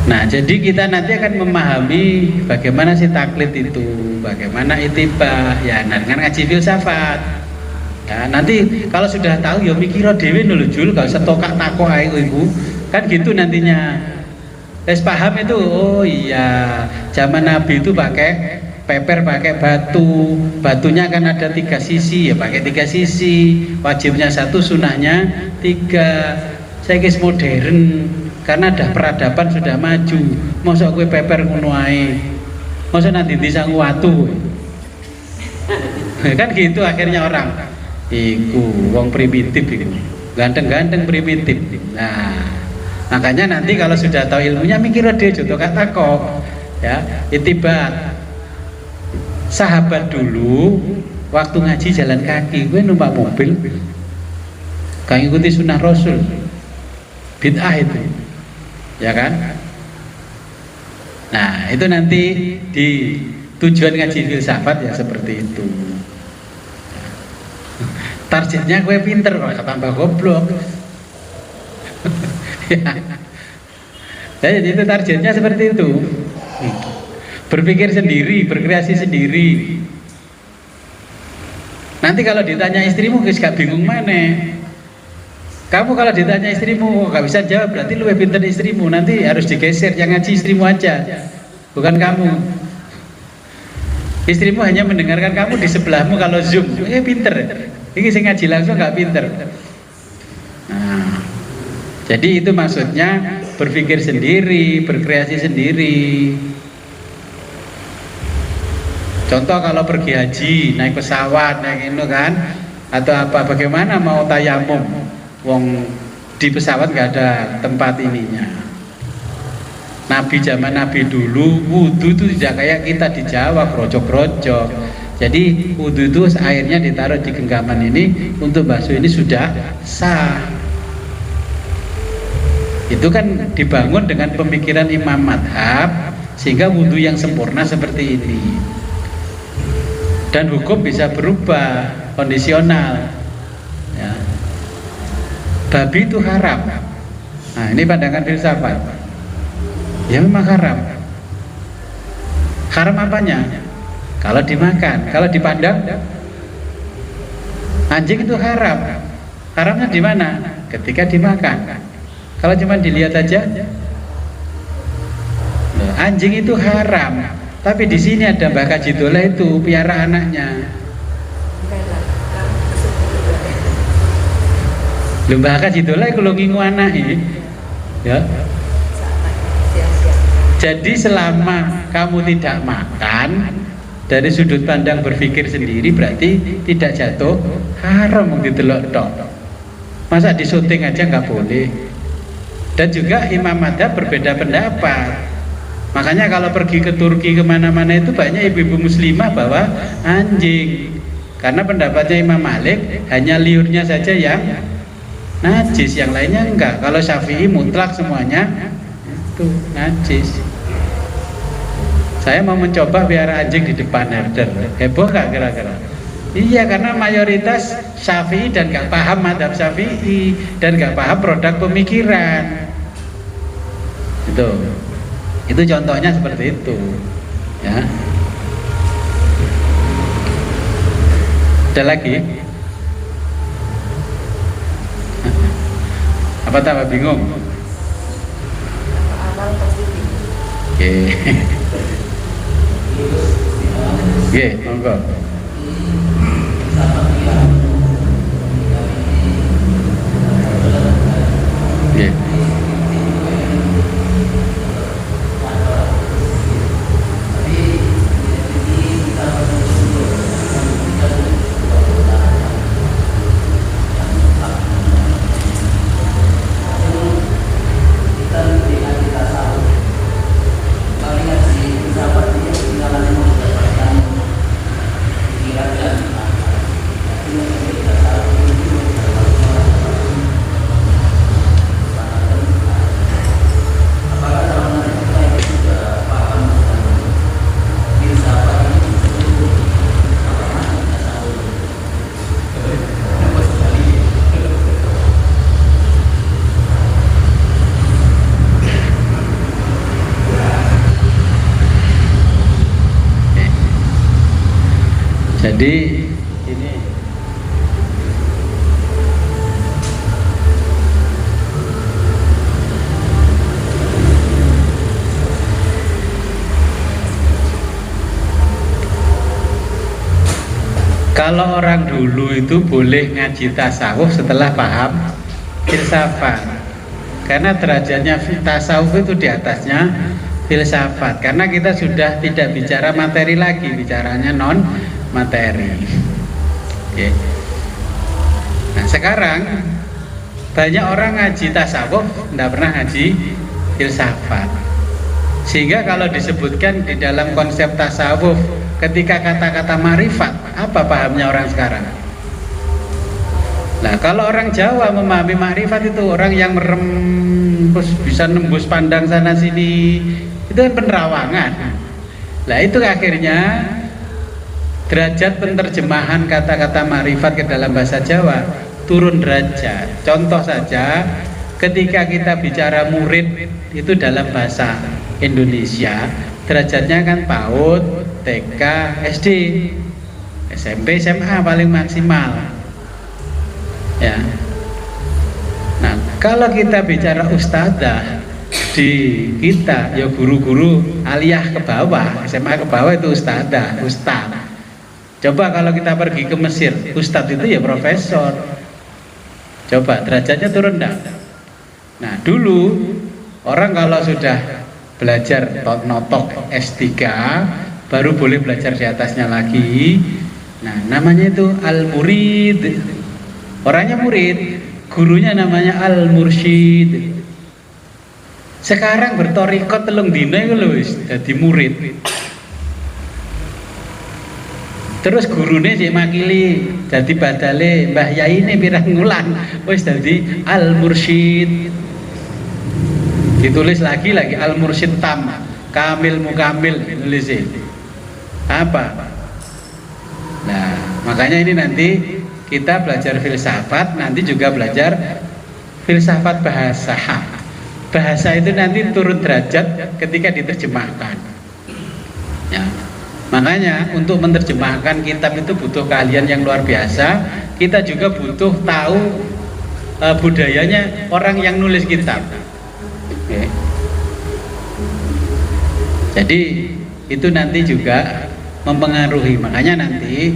Nah, jadi kita nanti akan memahami bagaimana sih taklid itu, bagaimana ittiba, ya dengan ngaji filsafat. Ya, nanti kalau sudah tahu ya mikir dhewe lho Jul, gak usah tokak takok ae ibu. Kan gitu nantinya. Wis paham itu, oh iya, zaman Nabi itu pakai peper, pakai batu. Batunya kan ada 3 sisi, ya pakai 3 sisi. Wajibnya 1, sunahnya 3. Saya kis modern. Karena ada peradaban sudah maju, masa gue peper ngono ae, masa nanti disanggu watu, kan gitu akhirnya orang, iku wong primitif, ganteng-ganteng primitif. Nah, makanya nanti kalau sudah tahu ilmunya mikir dia jodoh kata kok, ya ittiba. Sahabat dulu waktu ngaji jalan kaki, gue numpak mobil, gak ngikuti sunnah Rasul, bid'ah itu. Ya kan? Nah itu nanti di tujuan ngaji filsafat ya seperti itu. Targetnya gue pinter kok tambah goblok. Ya, jadi itu targetnya seperti itu. Berpikir sendiri, berkreasi sendiri. Nanti kalau ditanya istrimu gak bingung mana. Kamu kalau ditanya istrimu gak bisa jawab, berarti lu lebih pintar istrimu. Nanti harus digeser, yang ngaji istrimu aja, bukan kamu. Istrimu hanya mendengarkan kamu di sebelahmu kalau Zoom. Pinter. Ini saya ngaji langsung gak pinter. Nah, jadi itu maksudnya berpikir sendiri, berkreasi sendiri. Contoh kalau pergi haji, naik pesawat, naik itu kan, atau apa, bagaimana mau tayamum? Wong di pesawat nggak ada tempat ininya. Nabi zaman Nabi dulu wudhu itu tidak kayak kita di Jawa grojok-grojok. Jadi wudhu itu airnya ditaruh di genggaman ini untuk basuh ini sudah sah. Itu kan dibangun dengan pemikiran imam madhab sehingga wudhu yang sempurna seperti ini. Dan hukum bisa berubah kondisional. Ya. Babi itu haram. Nah ini pandangan filsafat. Ya memang haram. Haram apanya? Kalau dimakan, kalau dipandang, anjing itu haram. Haramnya di mana? Ketika dimakan. Kalau cuma dilihat aja, anjing itu haram. Tapi di sini ada Mbah Kajitola itu piara anaknya. Mbah Kajitola itu ngingu anaknya, ya. Jadi selama kamu tidak makan, dari sudut pandang berpikir sendiri berarti tidak jatuh haram didelok tok. Masa disunting aja nggak boleh. Dan juga imam madhab berbeda pendapat. Makanya kalau pergi ke Turki kemana-mana itu banyak ibu-ibu muslimah bawa anjing. Karena pendapatnya Imam Malik hanya liurnya saja yang najis, yang lainnya enggak. Kalau Syafi'i mutlak semuanya itu najis. Saya mau mencoba biara anjing di depan herder. Heboh gak kira-kira? Iya, karena mayoritas Syafi'i dan gak paham madhab Syafi'i dan gak paham produk pemikiran. Itu contohnya seperti itu. Ya. Ada lagi? Apa tambah bingung? Awal pasti bingung. Oke. Oke, monggo. Oke. Jadi ini kalau orang dulu itu boleh ngaji tasawuf setelah paham filsafat, karena derajatnya tasawuf itu di atasnya filsafat, karena kita sudah tidak bicara materi lagi, bicaranya non materi. Oke. Nah sekarang banyak orang ngaji tasawuf tidak pernah ngaji filsafat, sehingga kalau disebutkan di dalam konsep tasawuf ketika kata-kata marifat, apa pahamnya orang sekarang? Nah kalau orang Jawa memahami marifat itu orang yang merem, bisa nembus pandang sana sini, itu kan penerawangan. Nah itu akhirnya derajat penerjemahan kata-kata marifat ke dalam bahasa Jawa turun derajat. Contoh saja, ketika kita bicara murid itu dalam bahasa Indonesia, derajatnya kan PAUD, TK, SD, SMP, SMA paling maksimal. Ya. Nah, kalau kita bicara ustadzah di kita, ya guru-guru aliyah ke bawah, SMA ke bawah itu ustadzah, ustadz. Coba kalau kita pergi ke Mesir, ustadz itu ya profesor. Coba derajatnya turun enggak? Nah dulu orang kalau sudah belajar notok S3 baru boleh belajar di atasnya lagi. Nah namanya itu al-murid. Orangnya murid, gurunya namanya al-mursyid. Sekarang bertorikot telung dina iku lho wis dadi murid. Terus gurune sik makili dadi badale Mbah Yai ini pirang wulan wis dadi Al Mursyid. Ditulis lagi Al Mursyid Tam, Kamil Mukamil nulis apa? Nah, makanya ini nanti kita belajar filsafat, nanti juga belajar filsafat bahasa. Bahasa itu nanti turun derajat ketika diterjemahkan. Ya. Makanya untuk menerjemahkan kitab itu butuh keahlian yang luar biasa. Kita juga butuh tahu budayanya orang yang nulis kitab. Oke. Jadi itu nanti juga mempengaruhi. Makanya nanti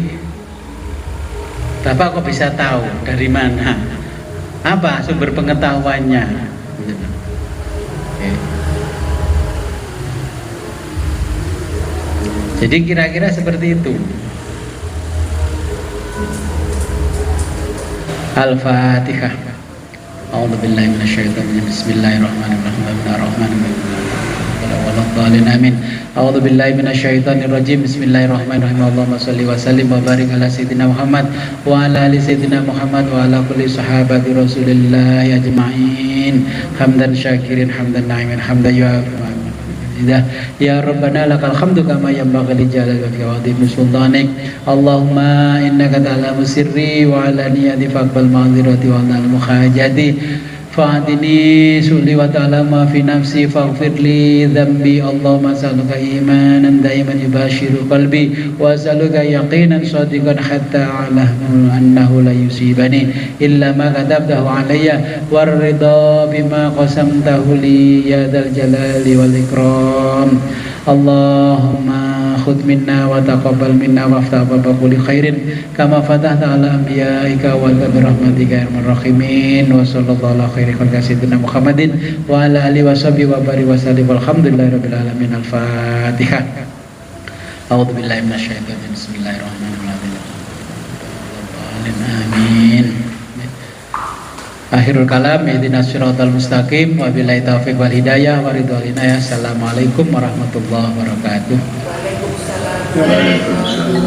Bapak kok bisa tahu dari mana? Apa sumber pengetahuannya? Oke. Jadi kira-kira seperti itu. Al-Fatihah. A'udzubillahi minasyaitonir rajim. Bismillahirrahmanirrahim. Amin. A'udzubillahi minasyaitonir rajim. Bismillahirrahmanirrahim. Allahumma shalli wa sallim wa barik ala sayyidina Muhammad wa ala ali sayyidina Muhammad wa ala kulli sahabati Rasulillah ajma'in. Hamdan syakirin, hamdan na'imin, hamdan ya Rabbana lakal hamdu kama yanbaghi li jalali wajhika wa 'azimi sultanik. Allahumma innaka ta'lamu sirri wa 'alaniyati faqbal ma'dzirati wa anal muhajati fa'adini sulli wa ta'ala ma fi nafsi faghfir li dhanbi. Allahumma as'aluka imanan daiman yubashiru qalbi wa as'aluka yaqinan shadiqan hatta a'lamu annahu la yusibani illa ma katabtahu alayya warida bima qasamtahu li ya dzal jalali wal ikram. Allahumma khudh minna wa taqabbal minna waftah baba kulli khairin kama fatahta ala anbiya'ika wa bi rahmatika ya arhamar rahimin. Wa sallallahu ala khairi khalqi sayyidina Muhammadin wa ala alihi wa sahbihi wa barik wa sallim walhamdulillahi rabbil alamin. Al-Fatihah. A'udzu billahi minasyaitonir rajim. Bismillahirrahmanirrahim. Amin. Akhirul kalam, ihdinas siratal mustaqim, wabillahi taufiq wal hidayah, wa ridwan inayah. Assalamualaikum warahmatullahi wabarakatuh. Waalaikumsalam. Waalaikumsalam.